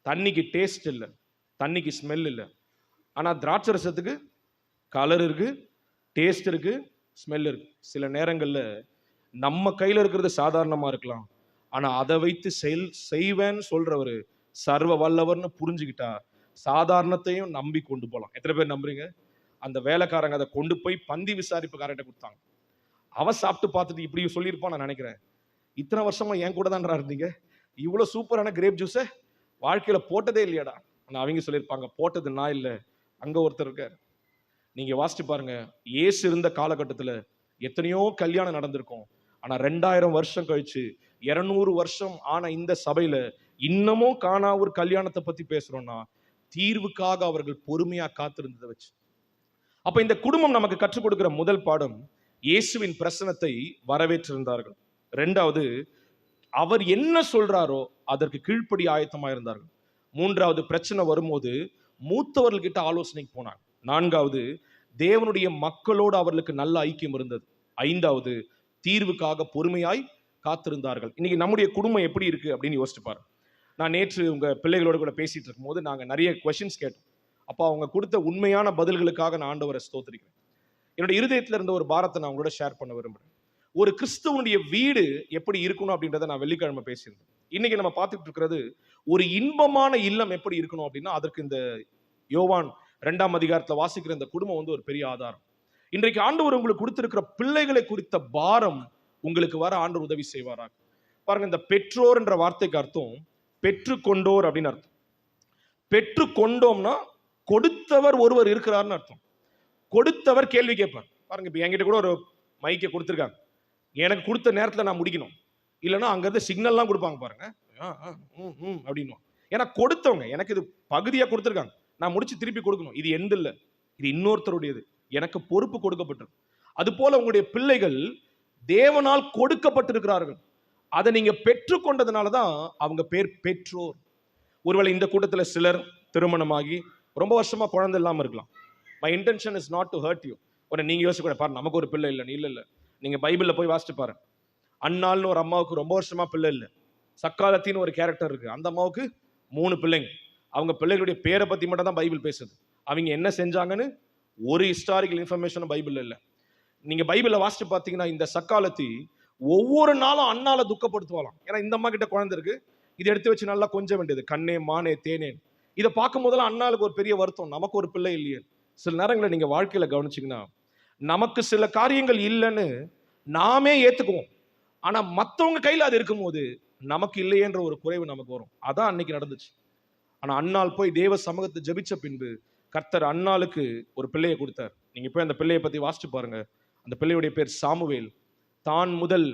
தண்ணிக்கு டேஸ்ட் இல்லை, தண்ணிக்கு ஸ்மெல் இல்லை. ஆனா திராட்சை ரசத்துக்கு கலர் இருக்கு, டேஸ்ட் இருக்கு, ஸ்மெல் இருக்கு. சில நேரங்கள்ல நம்ம கையில இருக்கிறது சாதாரணமா இருக்கலாம், ஆனா அதை வைத்து செய்வேன்னு சொல்றவரு சர்வ வல்லவர்னு புரிஞ்சுக்கிட்டா சாதாரணத்தையும் நம்பி கொண்டு போலாம். எத்தனை பேர் நம்புறீங்க? அந்த வேலைக்காரங்க அதை கொண்டு போய் பந்தி விசாரிப்புக்காரர்கிட்ட கொடுத்தாங்க. அவன் சாப்பிட்டு பார்த்துட்டு இப்படி சொல்லியிருப்பான் நான் நினைக்கிறேன், இத்தனை வருஷமா என் கூட தான் இருந்தீங்க, இவ்வளவு சூப்பரான கிரேப் ஜூஸை வாழ்க்கையில போட்டதே இல்லையாடா. ஆனா அவங்க சொல்லியிருப்பாங்க, போட்டது நான் இல்லை, அங்க ஒருத்தர் இருக்காரு. நீங்க வாசிச்சு பாருங்க, இயேசு இருந்த காலகட்டத்துல எத்தனையோ கல்யாணம் நடந்திருக்கும். ஆனா 2000 வருஷம் கழிச்சு 200 வருஷம் ஆன இந்த சபையில இன்னமும் காணா ஒரு கல்யாணத்தை பத்தி பேசுறோம்னா தீர்வுக்காக அவர்கள் பொறுமையா காத்திருந்ததை வச்சு. அப்ப இந்த குடும்பம் நமக்கு கற்றுக் கொடுக்கிற முதல் பாடம், இயேசுவின் பிரசனத்தை வரவேற்றிருந்தார்கள். 2வது, அவர் என்ன சொல்றாரோ அதற்கு கீழ்ப்படி ஆயத்தமா இருந்தார்கள். 3வது, பிரச்சனை வரும்போது மூத்தவர்கள்கிட்ட ஆலோசனைக்கு போனாங்க. 4வது, தேவனுடைய மக்களோடு அவர்களுக்கு நல்ல ஐக்கியம் இருந்தது. 5வது, தீர்வுக்காக பொறுமையாய் காத்திருந்தார்கள். இன்னைக்கு நம்முடைய குடும்பம் எப்படி இருக்கு அப்படின்னு யோசிச்சு பாருங்க. நான் நேற்று உங்க பிள்ளைகளோட கூட பேசிட்டு இருக்கும் போது நாங்க நிறைய கொஸ்டின்ஸ் கேட்டோம். அப்போ அவங்க கொடுத்த உண்மையான பதில்களுக்காக நான் ஆண்டவரை ஸ்தோத்திரிக்கிறேன். என்னுடைய இருதயத்துல இருந்த ஒரு பாரத்தை நான் உங்களோட ஷேர் பண்ண விரும்புறேன். ஒரு கிறிஸ்துவனுடைய வீடு எப்படி இருக்கணும் அப்படின்றத நான் வெள்ளிக்கிழமை பேசியிருந்தேன். இன்னைக்கு நம்ம பார்த்துட்டு இருக்கிறது, ஒரு இன்பமான இல்லம் எப்படி இருக்கணும் அப்படின்னா அதற்கு இந்த யோவான் 2ஆம் அதிகாரத்துல வாசிக்கிற இந்த குடும்பம் வந்து ஒரு பெரிய ஆதாரம். இன்றைக்கு ஆண்டவர் உங்களுக்கு கொடுத்திருக்கிற பிள்ளைகளை குறித்த பாரம் உங்களுக்கு வர ஆண்டவர் உதவி செய்வாராக. பாருங்க, இந்த பெற்றோர் என்ற வார்த்தைக்கு அர்த்தம் பெற்று கொண்டோர் அப்படின்னு அர்த்தம். பெற்று கொண்டோம்னா கொடுத்தவர் ஒருவர் இருக்கிறார்னு அர்த்தம். கொடுத்தவர் கேள்வி கேட்பார். பாருங்க, இப்ப என்கிட்ட கூட ஒரு மைக்கை கொடுத்துருக்காங்க, எனக்கு கொடுத்த நேரத்தில் நான் முடிக்கணும், இல்லைன்னா அங்கிருந்து சிக்னல்லாம் கொடுப்பாங்க பாருங்க, அப்படின்னு. ஏன்னா கொடுத்தவங்க எனக்கு இது பகுதியாக கொடுத்துருக்காங்க, நான் முடிச்சு திருப்பி கொடுக்கணும். இது எந்த இல்லை, இது இன்னொருத்தருடையது, எனக்கு பொறுப்பு கொடுக்கப்பட்டிருக்கு. அது போல உங்களுடைய பிள்ளைகள் தேவனால் கொடுக்கப்பட்டிருக்கிறார்கள். அதை நீங்க பெற்றுக்கொண்டதுனால தான் அவங்க பேர் பெற்றோர். ஒருவேளை இந்த கூட்டத்தில் சிலர் திருமணமாகி ரொம்ப வருஷமா குழந்தை இல்லாமல் இருக்கலாம். My intention is not to hurt you. உடனே நீங்க யோசிக்க பாரு, நமக்கு ஒரு பிள்ளை இல்லை, இல்ல நீங்க பைபிள்ல போய் வாசிச்சு பாருங்க. அன்னாள்னு ஒரு அம்மாவுக்கு ரொம்ப வருஷமா பிள்ளை இல்லை. சக்காலத்தின்னு ஒரு கேரக்டர் இருக்கு, அந்த அம்மாவுக்கு 3 பிள்ளைங்க. அவங்க பிள்ளைகளுடைய பேரை பத்தி மட்டும் தான் பைபிள் பேசுது. அவங்க என்ன செஞ்சாங்கன்னு ஒரு ஹிஸ்டாரிக்கல் இன்ஃபர்மேஷனும் பைபிள் இல்லை. நீங்க பைபிளை வாசிச்சு பார்த்தீங்கன்னா இந்த சக்காலத்தி ஒவ்வொரு நாளும் அண்ணால துக்கப்படுத்துவாளாம். ஏன்னா இந்த அம்மா கிட்ட குழந்தை இருக்கு, இதை எடுத்து வச்சு நல்லா கொஞ்சம் வேண்டியது, கண்ணே மானே தேனேன். இதை பார்க்கும் போதெல்லாம் அண்ணாளுக்கு ஒரு பெரிய வருத்தம், நமக்கு ஒரு பிள்ளை இல்லையே. சில நேரங்களை நீங்க வாழ்க்கையில கவனிச்சிங்கன்னா நமக்கு சில காரியங்கள் இல்லைன்னு நாமே ஏத்துக்குவோம், ஆனா மற்றவங்க கையில் அது இருக்கும்போது நமக்கு இல்லையேன்ற ஒரு குறைவு நமக்கு வரும். அதான் அன்னைக்கு நடந்துச்சு. ஆனா அன்னாள் போய் தேவ சமூகத்தை ஜெபிச்ச பின்பு கர்த்தர் அன்னாளுக்கு ஒரு பிள்ளையை கொடுத்தார். நீங்க போய் அந்த பிள்ளையை பத்தி வாசிச்சு பாருங்க. அந்த பிள்ளையுடைய பேர் சாமுவேல். தான் முதல்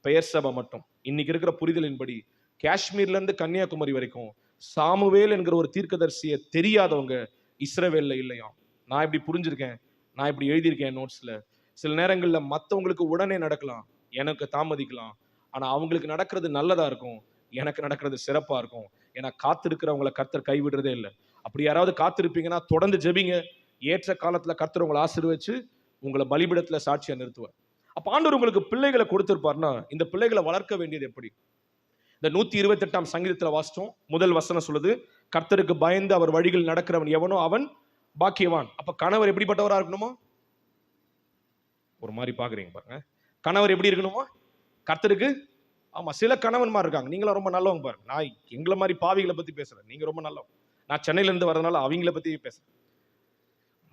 பெயர் சபை மட்டும் இன்னைக்கு இருக்கிற புரிதலின்படி காஷ்மீர்ல இருந்து கன்னியாகுமரி வரைக்கும் சாமுவேல் என்கிற ஒரு தீர்க்கதரிசியை தெரியாதவங்க இஸ்ரவேல்ல இல்லையா. நான் இப்படி புரிஞ்சிருக்கேன், நான் இப்படி எழுதியிருக்கேன் நோட்ஸ்ல. சில நேரங்களில் மற்றவங்களுக்கு உடனே நடக்கலாம், எனக்கு தாமதிக்கலாம். ஆனா அவங்களுக்கு நடக்கிறது நல்லதா இருக்கும், எனக்கு நடக்கிறது சிறப்பா இருக்கும். ஏன்னா காத்திருக்கிறவங்களை கர்த்தர் கைவிடுறதே இல்லை. அப்படி யாராவது காத்திருப்பீங்கன்னா தொடர்ந்து ஜெபிங்க. ஏற்ற காலத்துல கர்த்தர் உங்களை ஆசீர்வதிச்சு உங்களை பலிபீடத்துல சாட்சியா நிறுத்துவார். அப்ப ஆண்டவர் உங்களுக்கு பிள்ளைகளை கொடுத்திருப்பார்னா இந்த பிள்ளைகளை வளர்க்க வேண்டியது எப்படி? இந்த 128ஆம் சங்கீதத்துல வாசிச்சோம். முதல் வசனம் சொல்லுது, கர்த்தருக்கு பயந்து அவர் வழிகள் நடக்கிறவன் எவனோ அவன் பாக்கியவான். அப்ப கணவர் எப்படிப்பட்டவரா இருக்கணுமா? ஒரு மாதிரி பாக்குறீங்க பாருங்க. கணவர் எப்படி இருக்கணுமா? கர்த்தருக்கு, ஆமா சில கணவன்மார் இருக்காங்க, நீங்களும் ரொம்ப நல்லவங்க பாருங்க. நான் எங்களை மாதிரி பாவிகளை பத்தி பேசுறேன், நீங்க ரொம்ப நல்லவங்க. நான் சென்னையில இருந்து வரதுனால அவங்கள பத்தி பேசுறேன்.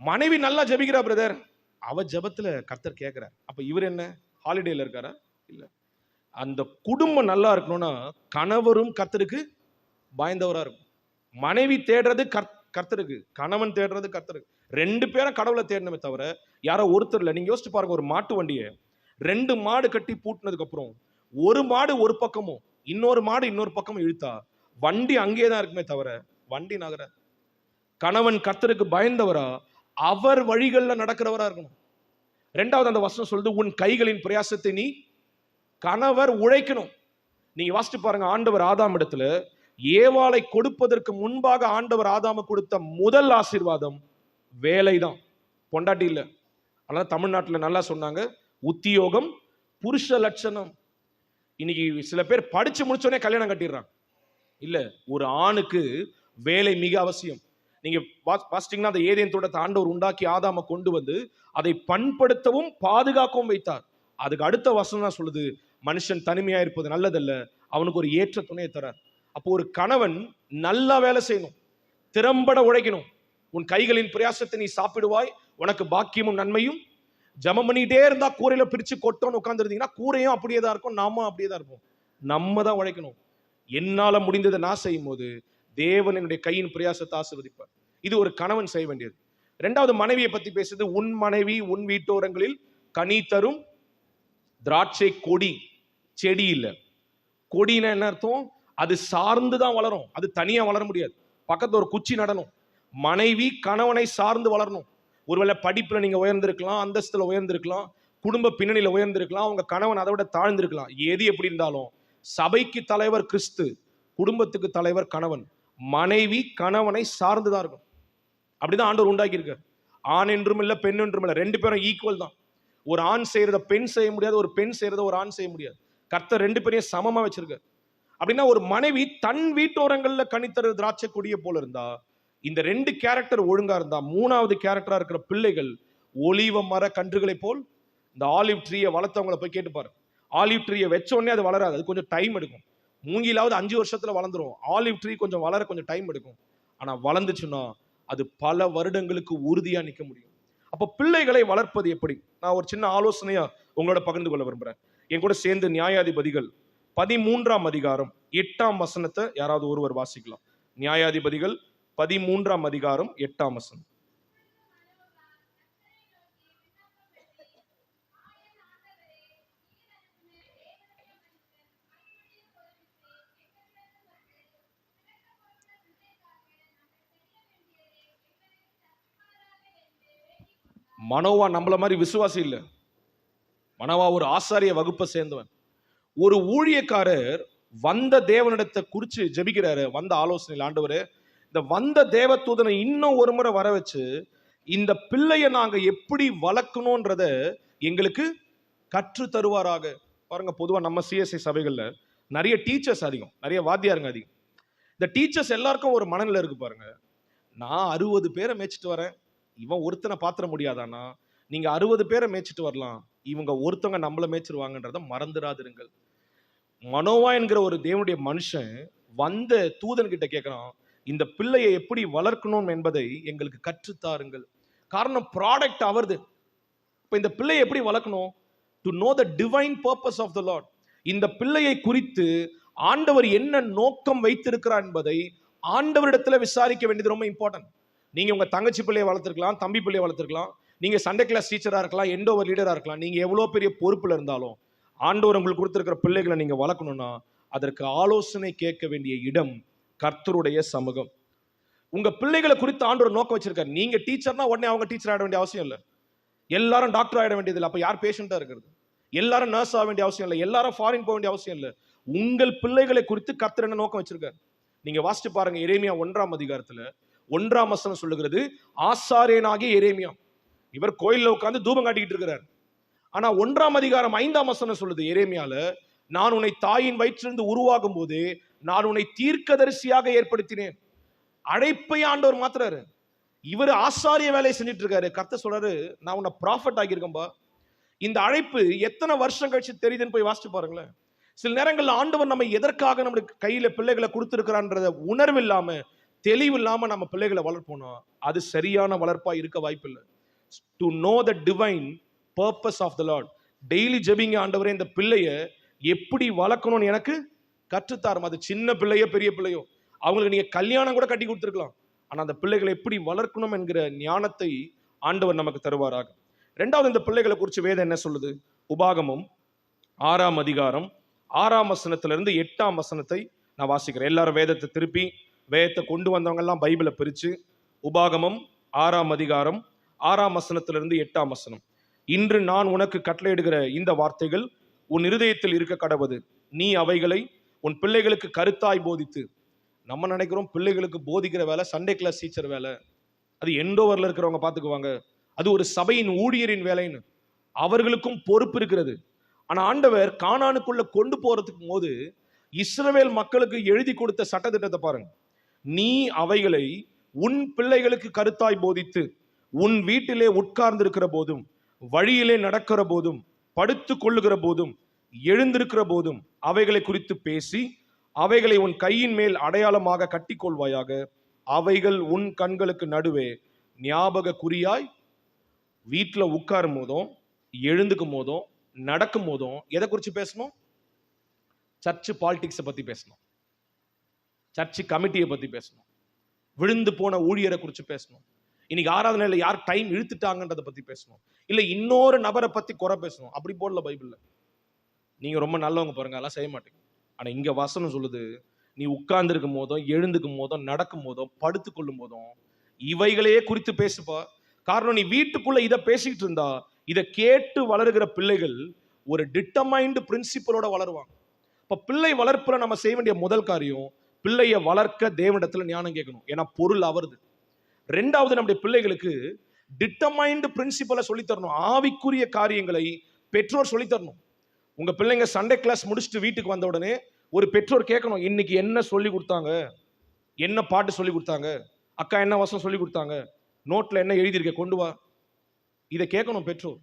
மனைவி நல்லா ஜெபிக்கிறா பிரதர், அவ ஜெபத்துல கர்த்தர் கேட்கிறார். அப்ப இவர் என்ன ஹாலிடேல இருக்காரா? இல்ல. அந்த குடும்பம் நல்லா இருக்கணும்னா கணவரும் கர்த்தருக்கு பயந்தவரா இருக்கும். மனைவி தேடுறது கர்த்தருக்கு, கணவன் தேடுறது கர்த்தருக்கு. ரெண்டு பேரும் கடவுளை தேடணுமே தவிர யாரோ ஒருத்தர் இல்லை. நீங்க யோசிச்சு பாருங்க, ஒரு மாட்டு வண்டியை 2 மாடு கட்டி பூட்டினதுக்கு அப்புறம் ஒரு மாடு ஒரு பக்கமும் இன்னொரு மாடு இன்னொரு பக்கமும் இழுத்தா வண்டி அங்கேயே தான் இருக்குமே தவிர வண்டி நகர. கணவன் கர்த்தருக்கு பயந்தவரா, அவர் வழிகளில் நடக்கிறவரா இருக்கணும். ரெண்டாவது அந்த வசனம் சொல்லுது, உன் கைகளின் பிரயாசத்தை நீ, கணவர் உழைக்கணும். நீங்க வாசிச்சு பாருங்க, ஆண்டவர் ஆதாம் இடத்துல ஏவாளை கொடுப்பதற்கு முன்பாக ஆண்டவர் ஆதாம கொடுத்த முதல் ஆசீர்வாதம் வேலை தான், பொண்டாட்டி இல்லை. அதனால தமிழ்நாட்டில் நல்லா சொன்னாங்க, உத்தியோகம் புருஷ லட்சணம். இன்னைக்கு சில பேர் படிச்சு முடிச்சோடனே கல்யாணம் கட்டிடுறாங்க. இல்ல, ஒரு ஆணுக்கு வேலை மிக அவசியம். நீங்க வாசிட்டீங்கன்னா அந்த ஏதேன் தோட்டத்தை ஆண்டவர் உண்டாக்கி ஆதாம கொண்டு வந்து அதை பண்படுத்தவும் பாதுகாக்கவும் வைத்தார். அதுக்கு அடுத்த வசனம் தான் சொல்லுது, மனுஷன் தனிமையா இருப்பது நல்லதல்ல, அவனுக்கு ஒரு ஏற்ற துணையை தரார். அப்போ ஒரு கணவன் நல்லா வேலை செய்யணும், திறம்பட உழைக்கணும். உன் கைகளின் பிரயாசத்தை நீ சாப்பிடுவாய், உனக்கு பாக்கியமும் நன்மையும். ஜெபம் பண்ணிட்டே இருந்தா கூரையில பிரிச்சு கொட்டோன்னு உட்கார்ந்துருந்தீங்கன்னா கூரையும் அப்படியே தான் இருக்கும், நாம அப்படியே தான் இருப்போம். நம்ம தான் உழைக்கணும். என்னால முடிந்ததை நான் செய்யும் போது தேவன் என்னுடைய கையின் பிரயாசத்தை ஆசீர்வதிப்பார். இது ஒரு கணவன் செய்ய வேண்டியது. ரெண்டாவது மனைவியை பத்தி பேசுது, உன் மனைவி உன் வீட்டோரங்களில் கனி தரும் திராட்சை கொடி. செடி இல்ல, கொடினா என்ன அர்த்தம்? அது சார்ந்துதான் வளரும், அது தனியா வளர முடியாது. பக்கத்துல ஒரு குச்சி நடணும். மனைவி கணவனை சார்ந்து வளரணும். ஒருவேளை படிப்புல நீங்க உயர்ந்திருக்கலாம், அந்தஸ்துல உயர்ந்திருக்கலாம், குடும்ப பின்னணியில உயர்ந்திருக்கலாம், உங்க கணவன் அதை விட தாழ்ந்திருக்கலாம். எது எப்படி இருந்தாலும் சபைக்கு தலைவர் கிறிஸ்து, குடும்பத்துக்கு தலைவர் கணவன். மனைவி கணவனை சார்ந்துதான் இருக்கும். அப்படிதான் ஆண்டவர் உண்டாக்கி இருக்கார். ஆண் என்றும் இல்லை, பெண் என்றும் இல்லை, ரெண்டு பேரும் ஈக்குவல் தான். ஒரு ஆண் செய்யறத பெண் செய்ய முடியாது, ஒரு பெண் செய்யறத ஒரு ஆண் செய்ய முடியாது. கர்த்தர் ரெண்டு பேரையும் சமமா வச்சிருக்கார். அப்படின்னா ஒரு மனைவி தன் வீட்டோரங்கள்ல கனித்தரு திராட்சை கொடியை போல இருந்தா, இந்த ரெண்டு கேரக்டர் ஒழுங்கா இருந்தா, மூணாவது கேரக்டரா இருக்கிற பிள்ளைகள் ஒலிவ மர கன்றுகளை போல். இந்த ஆலிவ் ட்ரீயை வளர்த்தவங்களை போய் கேட்டு பாரு. ஆலிவ் ட்ரீயை வச்ச உடனே அது வளராது, அது கொஞ்சம் டைம் எடுக்கும். மூங்கிலாவது 5 வருஷத்துல வளர்ந்துரும். ஆலிவ் ட்ரீ கொஞ்சம் வளர கொஞ்சம் டைம் எடுக்கும். ஆனா வளர்ந்துச்சுன்னா அது பல வருடங்களுக்கு உறுதியா நிற்க முடியும். அப்ப பிள்ளைகளை வளர்ப்பது எப்படி? நான் ஒரு சின்ன ஆலோசனையா உங்களோட பகிர்ந்து கொள்ள விரும்புறேன். என் கூட சேர்ந்து நியாயாதிபதிகள் 13ஆம் அதிகாரம் 8ஆம் வசனத்தை யாராவது ஒருவர் வாசிக்கலாம். நியாயாதிபதிகள் 13ஆம் அதிகாரம் 8ஆம் வசனம். மனோவா நம்மள மாதிரி விசுவாசி இல்ல. மனோவா ஒரு ஆசாரிய வகுப்பை சேர்ந்தவன். ஒரு ஊழியக்காரர் வந்த தேவனிடத்தை குறிச்சு ஜெபிக்கிறாரு. வந்த ஆலோசனையில், ஆண்டவரே இந்த வந்த தேவதூதனை இன்னும் ஒரு முறை வர வச்சு இந்த பிள்ளைய நாங்க எப்படி வளர்க்கணும்ன்றத எங்களுக்கு கற்று தருவாராக. பாருங்க, பொதுவா நம்ம சிஎஸ்ஐ சபைகள்ல நிறைய டீச்சர்ஸ் அதிகம், நிறைய வாத்தியாருங்க அதிகம். இந்த டீச்சர்ஸ் எல்லாருக்கும் ஒரு மனநிலை இருக்கு பாருங்க. நான் 60 பேரை மேய்ச்சிட்டு வரேன், இவன் ஒருத்தனை பாத்திர முடியாதானா? நீங்க 60 பேரை மேய்ச்சிட்டு வரலாம், இவங்க ஒருத்தவங்க நம்மள மேய்ச்சிருவாங்கன்றத மறந்துடாதிருங்கள். மனோவா என்கிற ஒரு தேவனுடைய மனுஷன் வந்த தூதன் கிட்ட கேட்கிறான், இந்த பிள்ளையை எப்படி வளர்க்கணும் என்பதை எங்களுக்கு கற்றுத்தாருங்கள். காரணம், ப்ராடக்ட் அவர்து. இப்ப இந்த பிள்ளையை எப்படி வளர்க்கணும்? To know the divine purpose of the Lord. இந்த பிள்ளையை குறித்து ஆண்டவர் என்ன நோக்கம் வைத்திருக்கிறார் என்பதை ஆண்டவரிடத்துல விசாரிக்க வேண்டியது ரொம்ப இம்பார்ட்டன்ட். நீங்க உங்க தங்கச்சி பிள்ளையை வளர்த்துருக்கலாம், தம்பி பிள்ளையை வளர்த்துருக்கலாம், நீங்க சண்டே கிளாஸ் டீச்சரா இருக்கலாம், எண்டோவர் லீடரா இருக்கலாம். நீங்க எவ்வளவு பெரிய பொறுப்புல இருந்தாலும் ஆண்டவர் உங்களுக்கு கொடுத்திருக்கிற பிள்ளைகளை நீங்க வளர்க்கணும்னா அதற்கு ஆலோசனை கேட்க வேண்டிய இடம் கர்த்தருடைய சமூகம். உங்க பிள்ளைகளை குறித்து ஆண்டவர் நோக்கம் வச்சிருக்காரு. நீங்க டீச்சர்னா உடனே அவங்க டீச்சர் ஆக வேண்டிய அவசியம் இல்லை. எல்லாரும் டாக்டர் ஆயிட வேண்டியது இல்லை. அப்ப யார் பேஷண்டா இருக்கிறது? எல்லாரும் நர்ஸ் ஆக வேண்டிய அவசியம் இல்லை. எல்லாரும் ஃபாரின் போக வேண்டிய அவசியம் இல்லை. உங்கள் பிள்ளைகளை குறித்து கர்த்தர் என்ன நோக்கம் வச்சிருக்காரு? நீங்க வாசிச்சு பாருங்க. எரேமியா 1ஆம் அதிகாரத்துல 1ஆம் வசனம் சொல்லுகிறது, ஆசாரியனாகிய எரேமியா இவர் கோயில்ல உட்கார்ந்து தூபம் காட்டிக்கிட்டு இருக்கிறார். ஆனா 1ஆம் அதிகாரம் 5ஆம் வசனம் சொல்லுது, எரேமியால, நான் உன்னை தாயின் வயிற்றிலிருந்து உருவாகும் போதே நான் உன்னை தீர்க்கதரிசியாக ஏற்படுத்தினேன். அழைப்பை ஆண்டவர் மாத்துறாரு. இவர் ஆசாரிய வேலையை செஞ்சுட்டு இருக்காரு. கர்த்தர் சொல்றாரு, நான் உன்னை ப்ராஃபட் ஆகியிருக்கேன்பா. இந்த அழைப்பு எத்தனை வருஷம் கழிச்சு தெரியுதுன்னு போய் வாசிச்சு பாருங்களேன். சில நேரங்கள்ல ஆண்டவர் நம்ம எதற்காக நம்மளுக்கு கையில பிள்ளைகளை கொடுத்திருக்கிறான்றத உணர்வு இல்லாம, தெளிவு இல்லாம நம்ம பிள்ளைகளை வளர்ப்போம். அது சரியான வளர்ப்பா இருக்க வாய்ப்பு இல்லை. To know the divine purpose of the Lord. Daily ஜெபிங்க, ஆண்டவரே இந்த பிள்ளைய எப்படி வளர்க்கணும்னு எனக்கு கற்றுத்தாரும். அது சின்ன பிள்ளையோ பெரிய பிள்ளையோ, அவங்களுக்கு நீங்க கல்யாணம் கூட கட்டி கொடுத்துருக்கலாம். ஆனா அந்த பிள்ளைகளை எப்படி வளர்க்கணும் என்கிற ஞானத்தை ஆண்டவர் நமக்கு தருவாராக. ரெண்டாவது, இந்த பிள்ளைகளை குறித்து வேதம் என்ன சொல்லுது? உபாகமம் 6ஆம் அதிகாரம் 6ஆம் வசனத்திலிருந்து 8ஆம் வசனத்தை நான் வாசிக்கிறேன். எல்லாரும் வேதத்தை திருப்பி, வேதத்தை கொண்டு வந்தவங்க எல்லாம் பைபிளை பிரிச்சு, உபாகமம் 6ஆம் அதிகாரம் 6ஆம் வசனத்திலிருந்து 8ஆம் வசனம். இன்று நான் உனக்கு கட்டளையிடுகிற இந்த வார்த்தைகள் உன் இருதயத்தில் இருக்க கடவது. நீ அவைகளை உன் பிள்ளைகளுக்கு கருத்தாய் போதித்து. நம்ம நினைக்கிறோம் பிள்ளைகளுக்கு போதிக்கிற வேலை சண்டே கிளாஸ் டீச்சர் வேலை, அது எண்டோவர்ல இருக்கிறவங்க பார்த்துக்குவாங்க, அது ஒரு சபையின் ஊழியரின் வேலைன்னு. அவர்களுக்கும் பொறுப்பு இருக்கிறது. ஆனா ஆண்டவர் கானானுக்குள்ள கொண்டு போறதுக்கு போது இஸ்ரவேல் மக்களுக்கு எழுதி கொடுத்த சட்டத்திட்டத்தை பாருங்க. நீ அவைகளை உன் பிள்ளைகளுக்கு கருத்தாய் போதித்து, உன் வீட்டிலே உட்கார்ந்து இருக்கிற போதும், வழியிலே நடக்கிற போதும், படுத்து கொள்ளுகிற போதும், எழுந்திருக்கிற போதும் அவைகளை குறித்து பேசி, அவைகளை உன் கையின் மேல் அடையாளமாக கட்டிக்கொள்வாயாக. அவைகள் உன் கண்களுக்கு நடுவே ஞாபக குறியாய். வீட்டில் உட்காரும் போதும், எழுந்துக்கும் போதும், நடக்கும் போதும் எதை குறித்து பேசணும்? சர்ச்சு பாலிடிக்ஸை பத்தி பேசணும், சர்ச்சு கமிட்டியை பத்தி பேசணும், விழுந்து போன ஊழியரை குறித்து பேசணும், இன்னைக்கு ஆராதனையில யார் டைம் இழுத்துட்டாங்கன்றதை பத்தி பேசணும், இல்ல இன்னொரு நபரை பத்தி குறை பேசணும். அப்படி போடல பைபிள்ல. நீங்க ரொம்ப நல்லவங்க பாருங்க, அதெல்லாம் செய்ய மாட்டீங்க. ஆனா இங்க வசனம் சொல்லுது, நீ உட்கார்ந்து இருக்கும் போதும், எழுந்துக்கும் போதும், நடக்கும் போதும், படுத்து கொள்ளும் போதும் இவைகளையே குறித்து பேசுப்பா. காரணம், நீ வீட்டுக்குள்ள இதை பேசிக்கிட்டு இருந்தா இதை கேட்டு வளருகிற பிள்ளைகள் ஒரு டிட்டர்மைன்டு பிரின்சிபலோட வளருவாங்க. இப்ப பிள்ளை வளர்ப்புல நம்ம செய்ய வேண்டிய முதல் காரியம், பிள்ளைய வளர்க்க தேவனிடத்துல ஞானம் கேட்கணும். ஏன்னா பொருள் அவருது. ரெண்டாவது, நம்முடைய பிள்ளைகளுக்கு டிட்டர்மைன்டு பிரின்சிபலை சொல்லித்தரணும். ஆவிக்குரிய காரியங்களை பெற்றோர் சொல்லித்தரணும். உங்க பிள்ளைங்க சண்டே கிளாஸ் முடிச்சுட்டு வீட்டுக்கு வந்த உடனே ஒரு பெற்றோர் கேட்கணும், இன்னைக்கு என்ன சொல்லி கொடுத்தாங்க, என்ன பாட்டு சொல்லி கொடுத்தாங்க, அக்கா என்ன வசனம் சொல்லி கொடுத்தாங்க, நோட்ல என்ன எழுதியிருக்க கொண்டு வா. இதை கேட்கணும் பெற்றோர்.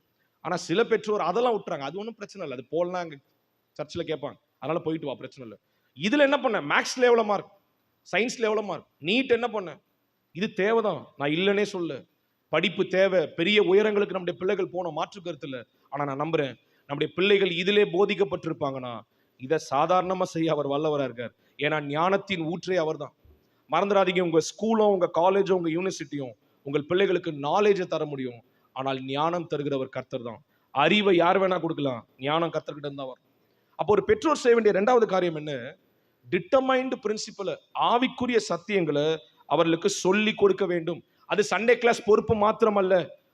ஆனா சில பெற்றோர் அதெல்லாம் விட்டுறாங்க. அது ஒன்றும் பிரச்சனை இல்லை, அது போலாம் அங்க சர்ச்சில் கேட்பாங்க, அதனால போயிட்டு வா, பிரச்சனை இல்லை. இதுல என்ன பண்ண? மேக்ஸ் லெவல மார்க், சயின்ஸ் லெவல மார்க், நீட் என்ன பண்ண? இது தேவைதான், நான் இல்லைன்னே சொல்ல. படிப்பு தேவை, பெரிய உயரங்களுக்கு நம்முடைய பிள்ளைகள் போன மாற்று கருத்து இல்லை. ஆனா நான் நம்புறேன், நம்முடைய பிள்ளைகள் இதிலே போதிக்கப்பட்டிருப்பாங்கன்னா இதை சாதாரணமா செய்ய அவர் வல்லவரா இருக்கார். ஏன்னா ஞானத்தின் ஊற்றே அவர் தான். மறந்துடாதீங்க, உங்க ஸ்கூலும், உங்க காலேஜும், உங்க யூனிவர்சிட்டியும் உங்கள் பிள்ளைகளுக்கு நாலேஜை தர முடியும். ஆனால் ஞானம் தருகிறவர் கர்த்தர் தான். அறிவை யார் வேணா கொடுக்கலாம், ஞானம் கர்த்தர்கிட்ட தான் வரும். அப்போ ஒரு பெற்றோர் செய்ய வேண்டிய இரண்டாவது காரியம் என்ன? டிட்டர்மைன்டு பிரின்சிபலை, ஆவிக்குரிய சத்தியங்களை அவர்களுக்கு சொல்லி கொடுக்க வேண்டும். அது சண்டே கிளாஸ் பொறுப்பு மாத்திரமல்ல,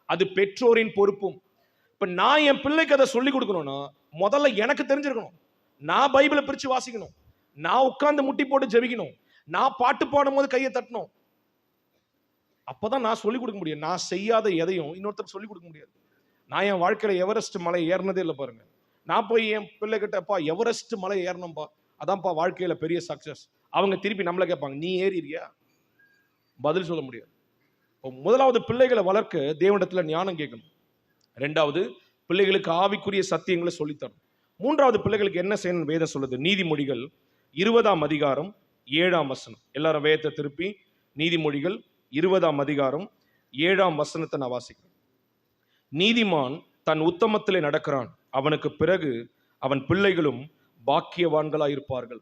அது பெற்றோரின் பொறுப்பும். இப்ப நான் என் பிள்ளைக்கு அதை சொல்லி கொடுக்கணும்னா முதல்ல எனக்கு தெரிஞ்சிருக்கணும். நான் பைபிளை பிரிச்சு வாசிக்கணும், நான் உட்கார்ந்து முட்டி போட்டு ஜெபிக்கணும், நான் பாட்டு பாடும் போது கையை தட்டணும். அப்பதான் நான் சொல்லிக் கொடுக்க முடியும். நான் செய்யாத எதையும் இன்னொருத்தருக்கு சொல்லிக் கொடுக்க முடியாது. நான் என் வாழ்க்கையில எவரெஸ்ட் மலை ஏறினதே இல்லை பாருங்க. நான் போய் என் பிள்ளை கிட்டப்பா எவரெஸ்ட் மலை ஏறணும்பா, அதான்ப்பா வாழ்க்கையில பெரிய சக்சஸ். அவங்க திருப்பி நம்மளை கேட்பாங்க, நீ ஏறிறியா? பதில் சொல்ல முடியாது. முதலாவது, பிள்ளைகளை வளர்க்க தேவனிடத்துல ஞானம் கேட்கணும். ரெண்டாவது, பிள்ளைகளுக்கு ஆவிக்குரிய சத்தியங்களை சொல்லித்தரணும். மூன்றாவது, பிள்ளைகளுக்கு என்ன செய்யணும் வேதம் சொல்லுது? நீதிமொழிகள் 20ஆம் அதிகாரம் 7ஆம் வசனம். எல்லாரும் வேதத்தை திருப்பி நீதிமொழிகள் 20ஆம் அதிகாரம் 7ஆம் வசனத்தை நான் வாசிக்கிறேன். நீதிமான் தன் உத்தமத்திலே நடக்கிறான், அவனுக்கு பிறகு அவன் பிள்ளைகளும் பாக்கியவான்களாயிருப்பார்கள்.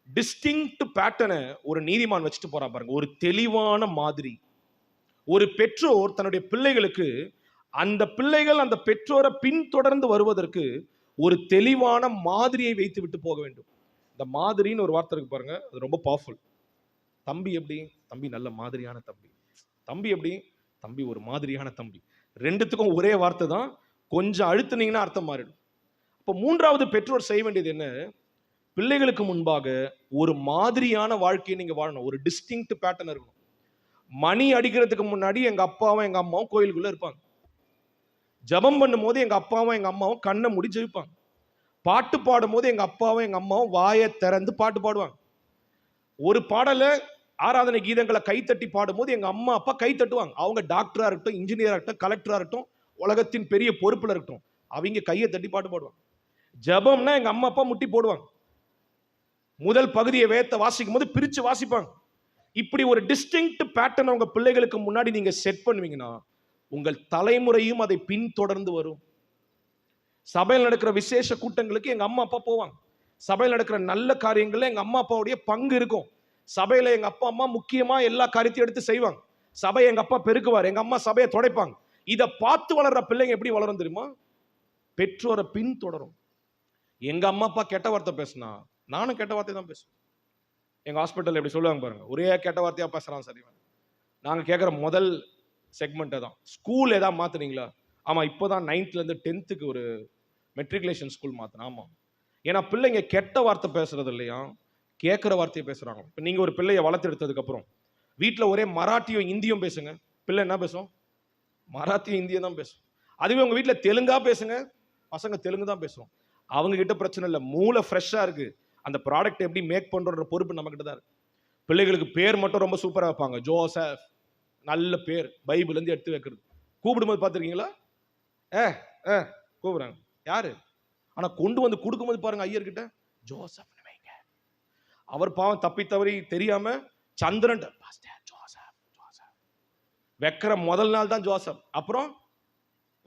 டிஸ்டிங்க்ட் பேட்டர்னை ஒரு நீதிமான் வச்சுட்டு போறான் பாருங்க, ஒரு தெளிவான மாதிரி. ஒரு பெற்றோர் தன்னுடைய பிள்ளைகளுக்கு, அந்த பிள்ளைகள் அந்த பெற்றோரை பின்தொடர்ந்து வருவதற்கு ஒரு தெளிவான மாதிரியை வைத்து விட்டு போக வேண்டும். இந்த மாதிரின்னு ஒரு வார்த்தை இருக்கு பாருங்க, அது ரொம்ப பவர்ஃபுல். தம்பி எப்படி? தம்பி நல்ல மாதிரியான தம்பி. தம்பி எப்படி? தம்பி ஒரு மாதிரியான தம்பி. ரெண்டுத்துக்கும் ஒரே வார்த்தை தான், கொஞ்சம் அழுத்துனீங்கன்னா அர்த்தம் மாறிடும். இப்போ மூன்றாவது பெற்றோர் செய்ய வேண்டியது என்ன? பிள்ளைகளுக்கு முன்பாக ஒரு மாதிரியான வாழ்க்கையை நீங்க வாழணும். ஒரு டிஸ்டிங்க்ட் பேட்டர்ன் இருக்கணும். மணி அடிக்கிறதுக்கு முன்னாடி எங்க அப்பாவும் எங்க அம்மாவும் கோயிலுக்குள்ள இருப்பாங்க. ஜபம் பண்ணும் போது எங்க அப்பாவும் எங்க அம்மாவும் கண்ணை மூடி ஜெபிப்பாங்க. பாட்டு பாடும் போது எங்க அப்பாவும் எங்க அம்மாவும் வாயை திறந்து பாட்டு பாடுவாங்க. ஒரு பாடலை ஆராதனை கீதங்களை கைத்தட்டி பாடும்போது எங்க அம்மா அப்பா கை தட்டுவாங்க. அவங்க டாக்டரா இருக்கட்டும், இன்ஜினியரா இருக்கட்டும், கலெக்டரா இருக்கட்டும், உலகத்தின் பெரிய பொறுப்புல இருக்கட்டும், அவங்க கையை தட்டி பாட்டு பாடுவாங்க. ஜபம்னா எங்க அம்மா அப்பா முட்டி போடுவாங்க. முதல் பகுதியை வேதத்தை வாசிக்கும் போது பிரிச்சு வாசிப்பாங்க. இப்படி ஒரு டிஸ்டிங்க்ட் பேட்டர்ன் உங்க பிள்ளைகளுக்கு முன்னாடி நீங்க செட் பண்ணுவீங்கன்னா உங்கள் தலைமுறையும் அதை பின்தொடர்ந்து வரும். சபையில் நடக்கிற விசேஷ கூட்டங்களுக்கு எங்க அம்மா அப்பா போவாங்க. சபையில் நடக்கிற நல்ல காரியங்கள்ல எங்க அம்மா அப்பாவுடைய பங்கு இருக்கும். சபையில எங்க அப்பா அம்மா முக்கியமா எல்லா காரியத்தையும் எடுத்து செய்வாங்க. சபையை எங்க அப்பா பெருக்குவார், எங்க அம்மா சபையை துடைப்பாங்க. இதை பார்த்து வளர்ற பிள்ளைங்க எப்படி வளரும் தெரியுமா? பெற்றோரை பின்தொடரும். எங்க அம்மா அப்பா கெட்ட வார்த்தை பேசினா நானும் கெட்ட வார்த்தை தான் பேசுவேன். எங்க ஹாஸ்பிட்டல் எப்படி சொல்லுவாங்க பாருங்க, ஒரே கெட்ட வார்த்தையா பேசுறான் சரி. நாங்க கேட்கிற முதல் செக்மெண்ட் தான், ஸ்கூல் ஏதாவது மாத்துனீங்களா? ஆமா, இப்போதான் 9th இருந்து 10th ஒரு மெட்ரிகுலேஷன் ஸ்கூல் மாத்தினா. ஆமா, ஏன்னா பிள்ளைங்க கெட்ட வார்த்தை பேசுறது இல்லையா, கேட்கிற வார்த்தையை பேசுறாங்க. இப்போ நீங்க ஒரு பிள்ளைய வளர்த்து எடுத்ததுக்கு அப்புறம் வீட்டில் ஒரே மராட்டியும் இந்தியும் பேசுங்க, பிள்ளை என்ன பேசும்? மராத்தியும் இந்தியும் தான் பேசும். அதுவே உங்க வீட்டில் தெலுங்கா பேசுங்க, பசங்க தெலுங்கு தான் பேசுவோம். அவங்க கிட்ட பிரச்சனை இல்லை, மூளை ஃப்ரெஷ்ஷா இருக்கு. அந்த ப்ராடக்ட் எப்படி மேக் பண்றோன்ற பொறுப்பு நம்ம கிட்ட தான் இருக்கு. பிள்ளைகளுக்கு பேர் மட்டும் ரொம்ப சூப்பரா வைப்பாங்க, ஜோசப், நல்ல பேர், பைபிள் இருந்து எடுத்து வைக்கிறது. கூப்பிடும்போது பார்த்துருக்கீங்களா? கூப்பிடுறாங்க யாரு, ஆனா கொண்டு வந்து கொடுக்கும்போது பாருங்க ஐயர்கிட்ட ஜோசப் வைங்க. அவர் பாவம் தப்பி தவறி தெரியாம சந்திரன் வைக்கிற முதல் நாள் தான் ஜோசப். அப்புறம்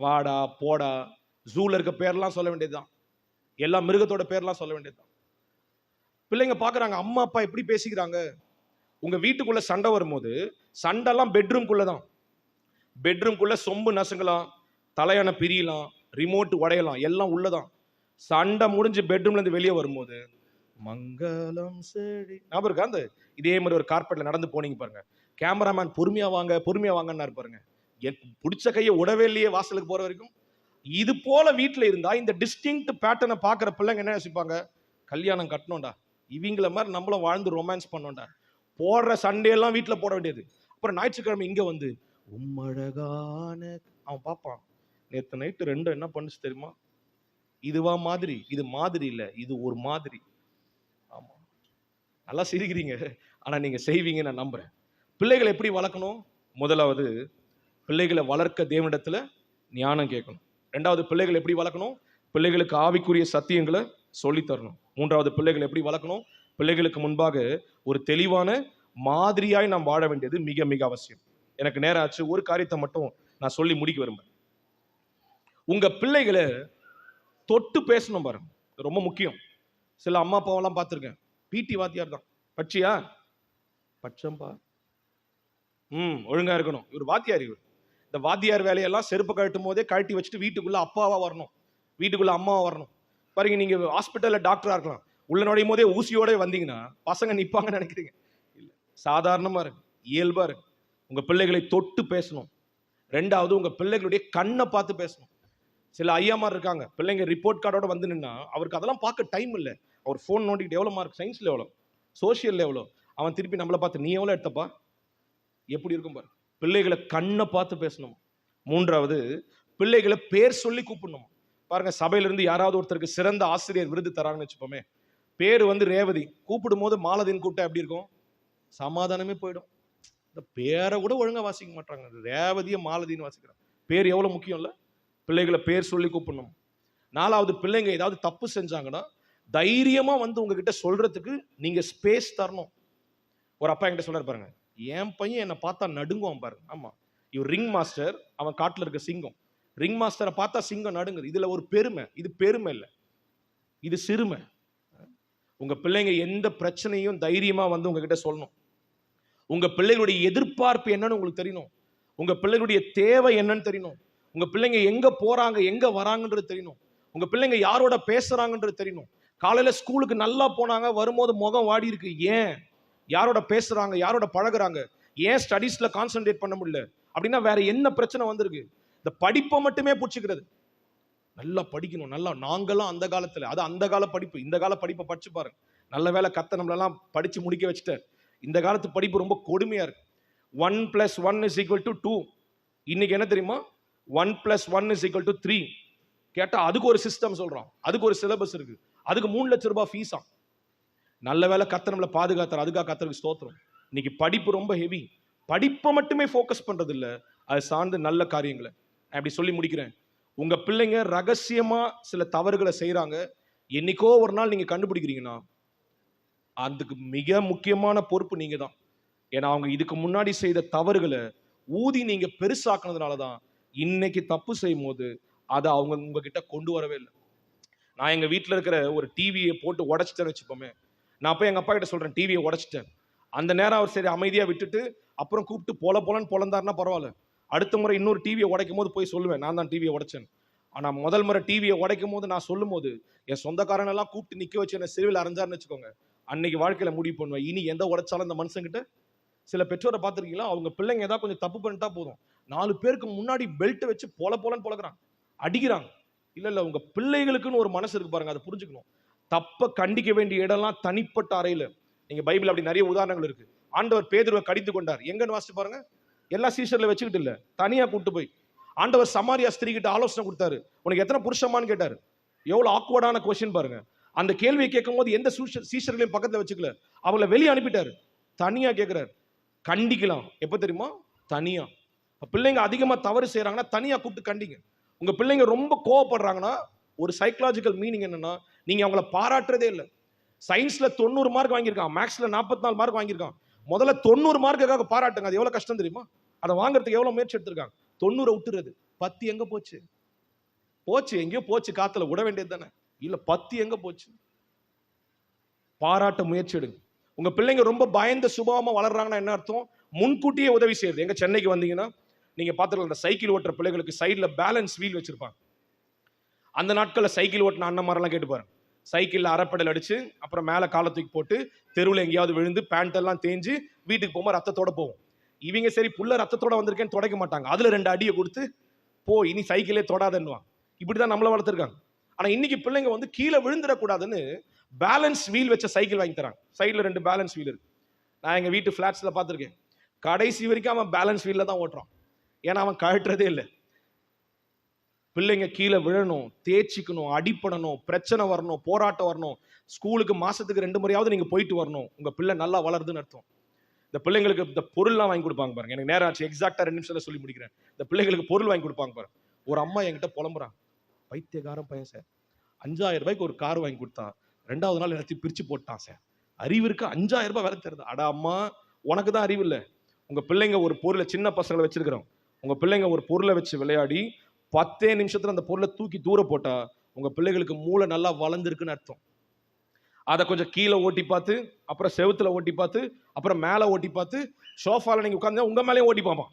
வாடா போடா, ஜூல இருக்க பேர்லாம் சொல்ல வேண்டியதுதான், எல்லா மிருகத்தோட பேர்லாம் சொல்ல வேண்டியதுதான். பிள்ளைங்க பாக்குறாங்க அம்மா அப்பா எப்படி பேசிக்கிறாங்க. உங்க வீட்டுக்குள்ள சண்டை வரும்போது சண்டைலாம் பெட்ரூம்குள்ள தான். பெட்ரூம்குள்ள சொம்பு நசுங்கலாம், தலையான பிரியலாம், ரிமோட் உடையலாம், எல்லாம் உள்ளதான். சண்டை முடிஞ்சு பெட்ரூம்ல இருந்து வெளியே வரும்போது மங்களம் சரி ஞாபகம் இருக்கா? அந்த இதே மாதிரி ஒரு கார்பெட்ல நடந்து போனீங்க பாருங்க, கேமராமேன் பொறுமையா வாங்க பொறுமையா வாங்கன்னு பாருங்க, பிடிச்ச கையை உடவே இல்லையே வாசலுக்கு போற வரைக்கும். இது போல வீட்டுல இருந்தா இந்த டிஸ்டிங்க்ட் பேட்டர்னை பாக்குற பிள்ளைங்க என்ன யோசிப்பாங்க? கல்யாணம் கட்டணும்டா, இவங்கள மாதிரி நம்மளும் வாழ்ந்து ரொமான்ஸ் பண்ணோம்டா. போடுற சண்டையெல்லாம் வீட்டுல போட வேண்டியது. அப்புறம் ஞாயிற்றுக்கிழமை இங்க வந்து உம்மழகான அவன் பாப்பான், நேற்று நைட்டு ரெண்டும் என்ன பண்ணுச்சு தெரியுமா? இதுவா மாதிரி? இது மாதிரி இல்ல, இது ஒரு மாதிரி. ஆமா, நல்லா சிரிக்கிறீங்க, ஆனா நீங்க செய்வீங்க நான் நம்புறேன். பிள்ளைகளை எப்படி வளர்க்கணும்? முதலாவது பிள்ளைகளை வளர்க்க தேவனிடத்துல ஞானம் கேட்கணும். ரெண்டாவது பிள்ளைகளை எப்படி வளர்க்கணும்? பிள்ளைகளுக்கு ஆவிக்குரிய சத்தியங்களை சொல்லி தரணும். மூன்றாவது பிள்ளைகளை எப்படி வளர்க்கணும்? பிள்ளைகளுக்கு முன்பாக ஒரு தெளிவான மாதிரியாய் நாம் வாழ வேண்டியது மிக மிக அவசியம். எனக்கு நேரம் ஆச்சு, ஒரு காரியத்தை மட்டும் நான் சொல்லி முடிக்க விரும்புறேன். உங்க பிள்ளைகளை தொட்டு பேசணும் பாருங்க, ரொம்ப முக்கியம். சில அம்மா அப்பாவெல்லாம் பார்த்துருக்கேன், பிடி வாத்தியார் தான், பட்சியா பட்சம்பா, ஒழுங்கா இருக்கணும், இவர் வாத்தியார். இவர் இந்த வாத்தியார் வேலையெல்லாம் செருப்பு கழட்டும் போதே கழட்டி வச்சுட்டு வீட்டுக்குள்ள அப்பாவா வரணும், வீட்டுக்குள்ள அம்மாவா வரணும். பாருங்க, நீங்க ஹாஸ்பிட்டல்ல டாக்டரா இருக்கலாம், உள்ள நுழையும் போதே ஊசியோட வந்தீங்கன்னா பசங்க நிப்பாங்கன்னு நினைக்கிறீங்க? இல்ல, சாதாரணமா இருக்கு, இயல்பா இருக்கு. உங்க பிள்ளைகளை தொட்டு பேசணும். ரெண்டாவது உங்க பிள்ளைகளுடைய கண்ணை பார்த்து பேசணும். சில ஐயாமார் இருக்காங்க, பிள்ளைங்க ரிப்போர்ட் கார்டோட வந்து நின்னா அவருக்கு அதெல்லாம் பார்க்க டைம் இல்லை. அவர் ஃபோன் நோண்டிட்டு எவ்வளோ மார்க் சயின்ஸ்ல எவ்வளோ, சோசியல்ல எவ்வளோ, அவன் திருப்பி நம்மளை பார்த்து நீ எவ்வளோ எடுத்தப்பா, எப்படி இருக்கும் பாரு. பிள்ளைகளை கண்ணை பார்த்து பேசணும். மூன்றாவது பிள்ளைகளை பேர் சொல்லி கூப்பிடணும். பாருங்க, சபையிலிருந்து யாராவது ஒருத்தருக்கு சிறந்த ஆசிரியர் விருது தராங்கன்னு வச்சுப்போமே, பேர் வந்து ரேவதி, கூப்பிடும் போது மாலதின் கூட்டம் எப்படி இருக்கும்? சமாதானமே போயிடும். இந்த பேரை கூட ஒழுங்கா வாசிக்க மாட்டாங்க, ரேவதியை மாலதின்னு வாசிக்கிறாங்க. பேர் எவ்வளவு முக்கியம் இல்ல? பிள்ளைகளை பேர் சொல்லி கூப்பிடணும். நாலாவது, பிள்ளைங்க ஏதாவது தப்பு செஞ்சாங்கன்னா தைரியமா வந்து உங்ககிட்ட சொல்றதுக்கு நீங்க ஸ்பேஸ் தரணும். ஒரு அப்பா என்கிட்ட சொல்றாரு பாருங்க, என் பையன் என்னை பார்த்தா நடுங்குவான் பாருங்க. ஆமா, இவர் ரிங் மாஸ்டர், அவன் காட்டுல இருக்க சிங்கம். ரிங் மாஸ்டரை பார்த்தா சிங்கம் நடுங்குது. இதுல ஒரு பெருமை, இது பெருமை இல்லை, இது சிறுமை. உங்க பிள்ளைங்க எந்த பிரச்சனையும் தைரியமா வந்து உங்ககிட்ட சொல்லணும். உங்க பிள்ளைகளுடைய எதிர்பார்ப்பு என்னன்னு உங்களுக்கு தெரியணும். உங்க பிள்ளைகளுடைய தேவை என்னன்னு தெரியணும். உங்க பிள்ளைங்க எங்க போறாங்க எங்க வராங்கன்றது தெரியணும். உங்க பிள்ளைங்க யாரோட பேசுறாங்கன்றது தெரியணும். காலையில ஸ்கூலுக்கு நல்லா போனாங்க, வரும்போது முகம் வாடி இருக்கு. ஏன்? யாரோட பேசுறாங்க, யாரோட பழகுறாங்க, ஏன் ஸ்டடீஸ்ல கான்சென்ட்ரேட் பண்ண முடியல அப்படின்னா வேற என்ன பிரச்சனை வந்திருக்கு? இந்த படிப்பை மட்டுமே பிடிச்சிக்கிறது. நல்லா படிக்கணும், நல்லா. நாங்கெல்லாம் அந்த காலத்துல, அது அந்த கால படிப்பு, இந்த கால படிப்பை படிச்சு பாருங்க. நல்ல வேலை கத்த நம்மளெல்லாம் படிச்சு முடிக்க வச்சுட்டார். இந்த காலத்து படிப்பு ரொம்ப கொடுமையா இருக்கு. 1 + 1 = 2. இன்னைக்கு என்ன தெரியுமா? 1 + 1 = 3. கேட்டா அதுக்கு ஒரு சிஸ்டம் சொல்றான், அதுக்கு ஒரு சிலபஸ் இருக்கு, அதுக்கு 3 லட்சம் ரூபாய் ஃபீஸா. நல்ல வேலை கத்த நம்மளை பாதுகாத்தார், அதுக்காக கத்தருக்கு ஸ்தோத்திரம். இன்னைக்கு படிப்பு ரொம்ப ஹெவி. படிப்பை மட்டுமே ஃபோக்கஸ் பண்றது இல்ல, அது சார்ந்து நல்ல காரியங்களை. அப்படி சொல்லி முடிக்கிறேன். உங்க பிள்ளைங்க ரகசியமா சில தவறுகளை செய்யறாங்க, என்னைக்கோ ஒரு நாள் நீங்க கண்டுபிடிக்கிறீங்கன்னா அதுக்கு மிக முக்கியமான பொறுப்பு நீங்க தான். ஏன்னா அவங்க இதுக்கு முன்னாடி செய்த தவறுகளை ஊதி நீங்க பெருசாக்குனதுனாலதான் இன்னைக்கு தப்பு செய்யும் போது அதை அவங்க உங்ககிட்ட கொண்டு வரவே இல்லை. நான் எங்க வீட்டில் இருக்கிற ஒரு டிவியை போட்டு உடைச்சிட்டேன்னு வச்சுப்போமே, நான் போய் எங்க அப்பா கிட்ட சொல்றேன் டிவியை உடைச்சிட்டேன். அந்த நேரம் அவர் சரி அமைதியா விட்டுட்டு அப்புறம் கூப்பிட்டு போலன்னு பொழந்தாருன்னா பரவாயில்ல. அடுத்த முறை இன்னொரு டிவியை உடைக்கும் போது போய் சொல்லுவேன் நான் தான் டிவியை உடைச்சேன். ஆனா முதல் முறை டிவியை உடைக்கும் போது நான் சொல்லும் போது என் சொந்தக்காரன் எல்லாம் கூப்பிட்டு நிக்க வச்சு என்ன சிறுவில் அரைஞ்சாருன்னு வச்சுக்கோங்க. அன்னைக்கு வாழ்க்கையில முடிவு பண்ணுவேன், இனி எந்த உடைச்சாலும் அந்த மனுஷங்கிட்ட. சில பெற்றோரை பார்த்துருக்கீங்களா, அவங்க பிள்ளைங்க ஏதாவது கொஞ்சம் தப்பு பண்ணிட்டா போதும் 4 பேருக்கு முன்னாடி பெல்ட் வச்சு போலன்னு பொழக்கிறாங்க, அடிக்கிறாங்க. இல்ல உங்க பிள்ளைகளுக்குன்னு ஒரு மனசு இருக்கு பாருங்க, அதை புரிஞ்சுக்கணும். தப்ப கண்டிக்க வேண்டிய இடம்லாம் தனிப்பட்ட அறையில. நீங்க பைபிள் அப்படி நிறைய உதாரணங்கள் இருக்கு. ஆண்டவர் பேதுருவை கடிந்து கொண்டார், எங்கன்னு வாசிச்சு பாருங்க. எல்லா சீசர்ல வச்சுக்கிட்டு இல்ல, தனியா கூட்டு போய். ஆண்டவர் சமாரியா ஸ்திரீ கிட்ட ஆலோசனை கொடுத்தாரு, உனக்கு எத்தனை புருஷமான்னு கேட்டாரு. எவ்வளவு ஆக்வர்டான கொஸ்டின் பாருங்க. அந்த கேள்வியை கேட்கும் போது எந்த சீசர்களையும் பக்கத்துல வச்சுக்கல, அவங்கள வெளியே அனுப்பிட்டாரு. தனியா கேட்கிறாரு. கண்டிக்கலாம் எப்ப தெரியுமா? தனியா. பிள்ளைங்க அதிகமா தவறு செய்யறாங்கன்னா தனியா கூப்பிட்டு கண்டிங்க. உங்க பிள்ளைங்க ரொம்ப கோவப்படுறாங்கன்னா ஒரு சைக்கலாஜிக்கல் மீனிங் என்னன்னா, நீங்க அவங்கள பாராட்டுறதே இல்லை. சயின்ஸ்ல 90 மார்க் வாங்கியிருக்கான், மேக்ஸ்ல 44 மார்க் வாங்கியிருக்கான். முதல்ல 90 மார்க்குக்காக பாராட்டுங்க. அது எவ்வளவு கஷ்டம் தெரியுமா? அதை வாங்குறதுக்கு எவ்வளவு முயற்சி எடுத்திருக்காங்க. 90 விட்டுறது. 10 எங்க போச்சு? போச்சு, எங்கேயோ போச்சு, காத்துல விட வேண்டியது தானே. இல்ல 10 எங்க போச்சு? பாராட்ட முயற்சி எடுங்க. உங்க பிள்ளைங்க ரொம்ப பயந்த சுபாவமா வளர்றாங்கன்னா என்ன அர்த்தம்? முன்கூட்டியே உதவி செய்யுது. எங்க சென்னைக்கு வந்தீங்கன்னா நீங்க பார்த்துக்கலாம், இந்த சைக்கிள் ஓட்டுற பிள்ளைகளுக்கு சைட்ல பேலன்ஸ் வீல் வச்சிருப்பாங்க. அந்த நாட்களில் சைக்கிள் ஓட்டின அண்ணன் மாதிரிலாம் கேட்டு பாருங்க. சைக்கிளில் அரைப்படல் அடிச்சு அப்புறம் மேலே காலை தூக்கி போட்டு தெருவில் எங்கேயாவது விழுந்து பேண்ட் எல்லாம் தேஞ்சு வீட்டுக்கு போகும்போது ரத்தத்தோட போவோம். இவங்க சரி புள்ள ரத்தத்தோட வந்திருக்கேன்னு தொடக்க மாட்டாங்க, அதுல 2 அடியை கொடுத்து போ இனி சைக்கிளே தொடாதுன்னுவாங்க. இப்படிதான் நம்மள வளர்த்துருக்காங்க. ஆனா இன்னைக்கு பிள்ளைங்க வந்து கீழே விழுந்துடக்கூடாதுன்னு பேலன்ஸ் வீல் வச்ச சைக்கிள் வாங்கி தராங்க. சைடில் 2 பேலன்ஸ் வீல் இருக்கு. நான் எங்க வீட்டு பிளாட்ஸ்ல பார்த்துருக்கேன், கடைசி வரைக்கும் அவன் பேலன்ஸ் வீல்ல தான் ஓட்டுறான். ஏன்னா அவன் கழட்டுறதே இல்லை. பிள்ளைங்க கீழே விழணும், தேய்ச்சிக்கணும், அடிப்படணும், பிரச்சனை வரணும், போராட்டம் வரணும். ஸ்கூலுக்கு மாசத்துக்கு 2 முறையாவது நீங்க போயிட்டு வரணும். உங்க பிள்ளை நல்லா வளருதுன்னு அர்த்தம். இந்த பிள்ளைங்களுக்கு இந்த பொருள்லாம் வாங்கி கொடுப்பாங்க பாருங்க. எனக்கு நேரம் ஆச்சு, எக்ஸாக்டா 2 நிமிஷத்துல சொல்லி முடிக்கிறேன். இந்த பிள்ளைங்களுக்கு பொருள் வாங்கி கொடுப்பாங்க பாருங்க. ஒரு அம்மா என்கிட்ட புலம்புறாங்க, பைத்தியக்காரன் பையன் சார், 5000 ரூபாய்க்கு ஒரு கார் வாங்கி கொடுத்தா 2வது நாள் எல்லாத்தையும் பிரிச்சு போட்டான் சார். அறிவு இருக்கு, 5000 ரூபாய் வேலை தருது. அடா அம்மா, உனக்கு தான் அறிவு இல்லை. உங்க பிள்ளைங்க ஒரு பொருளை, சின்ன பசங்களை வச்சிருக்கிறோம், உங்க பிள்ளைங்க ஒரு பொருளை வச்சு விளையாடி 10 நிமிஷத்துல அந்த பொருளை தூக்கி தூர போட்டா உங்க பிள்ளைகளுக்கு மூளை நல்லா வளர்ந்துருக்குன்னு அர்த்தம். அதை கொஞ்சம் கீழே ஓட்டி பார்த்து, அப்புறம் செவுத்துல ஓட்டி பார்த்து, அப்புறம் மேலே ஓட்டி பார்த்து, சோஃபால நீங்க உட்காந்து உங்க மேலேயும் ஓட்டி பார்ப்பான்.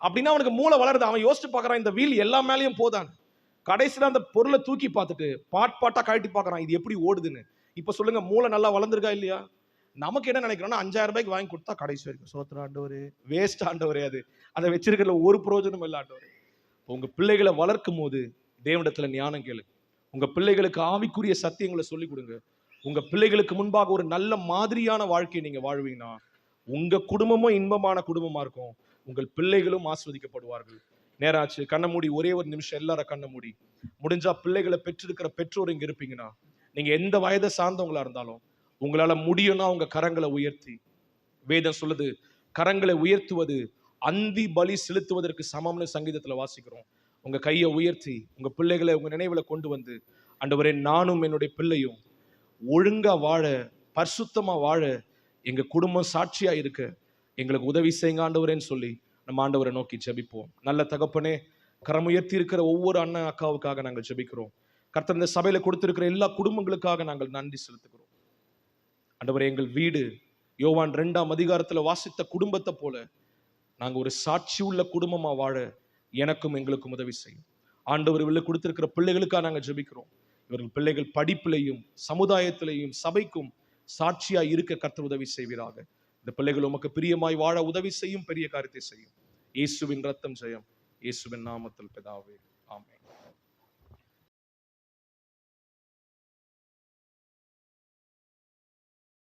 அப்படின்னா அவனுக்கு மூளை வளருது. அவன் யோசிச்சு பார்க்கறான், இந்த வீல் எல்லா மேலேயும் போதான். கடைசியில் அந்த பொருளை தூக்கி பார்த்துட்டு பாட்டா கழட்டி பார்க்கறான், இது எப்படி ஓடுதுன்னு. இப்ப சொல்லுங்க, மூளை நல்லா வளர்ந்துருக்கா இல்லையா? நமக்கு என்ன நினைக்கிறோம்னா, 5000 ரூபாய்க்கு வாங்கி கொடுத்தா கடைசி வரைக்கும் சோத்திரம் ஆண்டவரே, வேஸ்ட் ஆண்டவரே, அது அதை வச்சிருக்கிறதுல ஒரு பிரயோஜனம் இல்லை ஆண்டவரே. உங்க பிள்ளைகளை வளர்க்கும் போது தேவனிடத்துல ஞானம் கேளு. உங்க பிள்ளைகளுக்கு ஆவிக்குரிய சத்தியங்களை சொல்லிக் கொடுங்க. உங்க பிள்ளைகளுக்கு முன்பாக ஒரு நல்ல மாதிரியான வாழ்க்கையை நீங்க வாழ்வீங்கன்னா உங்க குடும்பமும் இன்பமான குடும்பமா இருக்கும், உங்கள் பிள்ளைகளும் ஆஸ்வதிக்கப்படுவார்கள். நேராச்சு, கண்ண மூடி ஒரே ஒரு நிமிஷம் எல்லாரும் கண்ண மூடி. முடிஞ்சா பிள்ளைகளை பெற்றிருக்கிற பெற்றோர் இங்க இருப்பீங்கன்னா, நீங்க எந்த வயதை சார்ந்தவங்களா இருந்தாலும் உங்களால முடியும்னா உங்க கரங்களை உயர்த்தி, வேதம் சொல்லுது கரங்களை உயர்த்துவது அந்தி பலி செலுத்துவதற்கு சமம்னு சங்கீதத்துல வாசிக்கிறோம். உங்க கையை உயர்த்தி உங்க பிள்ளைகளை உங்க நினைவுல கொண்டு வந்து, ஆண்டவரே நானும் என்னுடைய பிள்ளையும் ஒழுங்கா வாழ, பரிசுத்தமா வாழ, எங்க குடும்பம் சாட்சியா இருக்க எங்களுக்கு உதவி செய்யுங்க ஆண்டவரேன்னு சொல்லி நம்ம ஆண்டவரை நோக்கி ஜெபிப்போம். நல்ல தகப்பனே, கரமுயர்த்தி இருக்கிற ஒவ்வொரு அண்ணன் அக்காவுக்காக நாங்கள் ஜெபிக்கிறோம். கர்த்தர் இந்த சபையில கொடுத்திருக்கிற எல்லா குடும்பங்களுக்காக நாங்கள் நன்றி செலுத்துகிறோம். ஆண்டவரே, எங்கள் வீடு யோவான் 2ஆம் அதிகாரத்துல வாசித்த குடும்பத்தை போல நாங்க ஒரு சாட்சி உள்ள குடும்பமா வாழ எனக்கும் எங்களுக்கும் உதவி செய்யும். ஆண்டவர் இவர்களுக்கு கொடுத்திருக்கிற பிள்ளைகளுக்காக நாங்க ஜெபிக்கிறோம். இவர்கள் பிள்ளைகள் படிப்பிலையும் சமுதாயத்திலையும் சபைக்கும் சாட்சியா இருக்க கர்த்தர் உதவி செய்வீராக. இந்த பிள்ளைகள் உமக்கு பிரியமாய் வாழ உதவி செய்யும், பெரிய காரியத்தை செய்யும். இயேசுவின் ரத்தம் ஜெயம். இயேசுவின் நாமத்தில் பிதாவே, ஆமென்.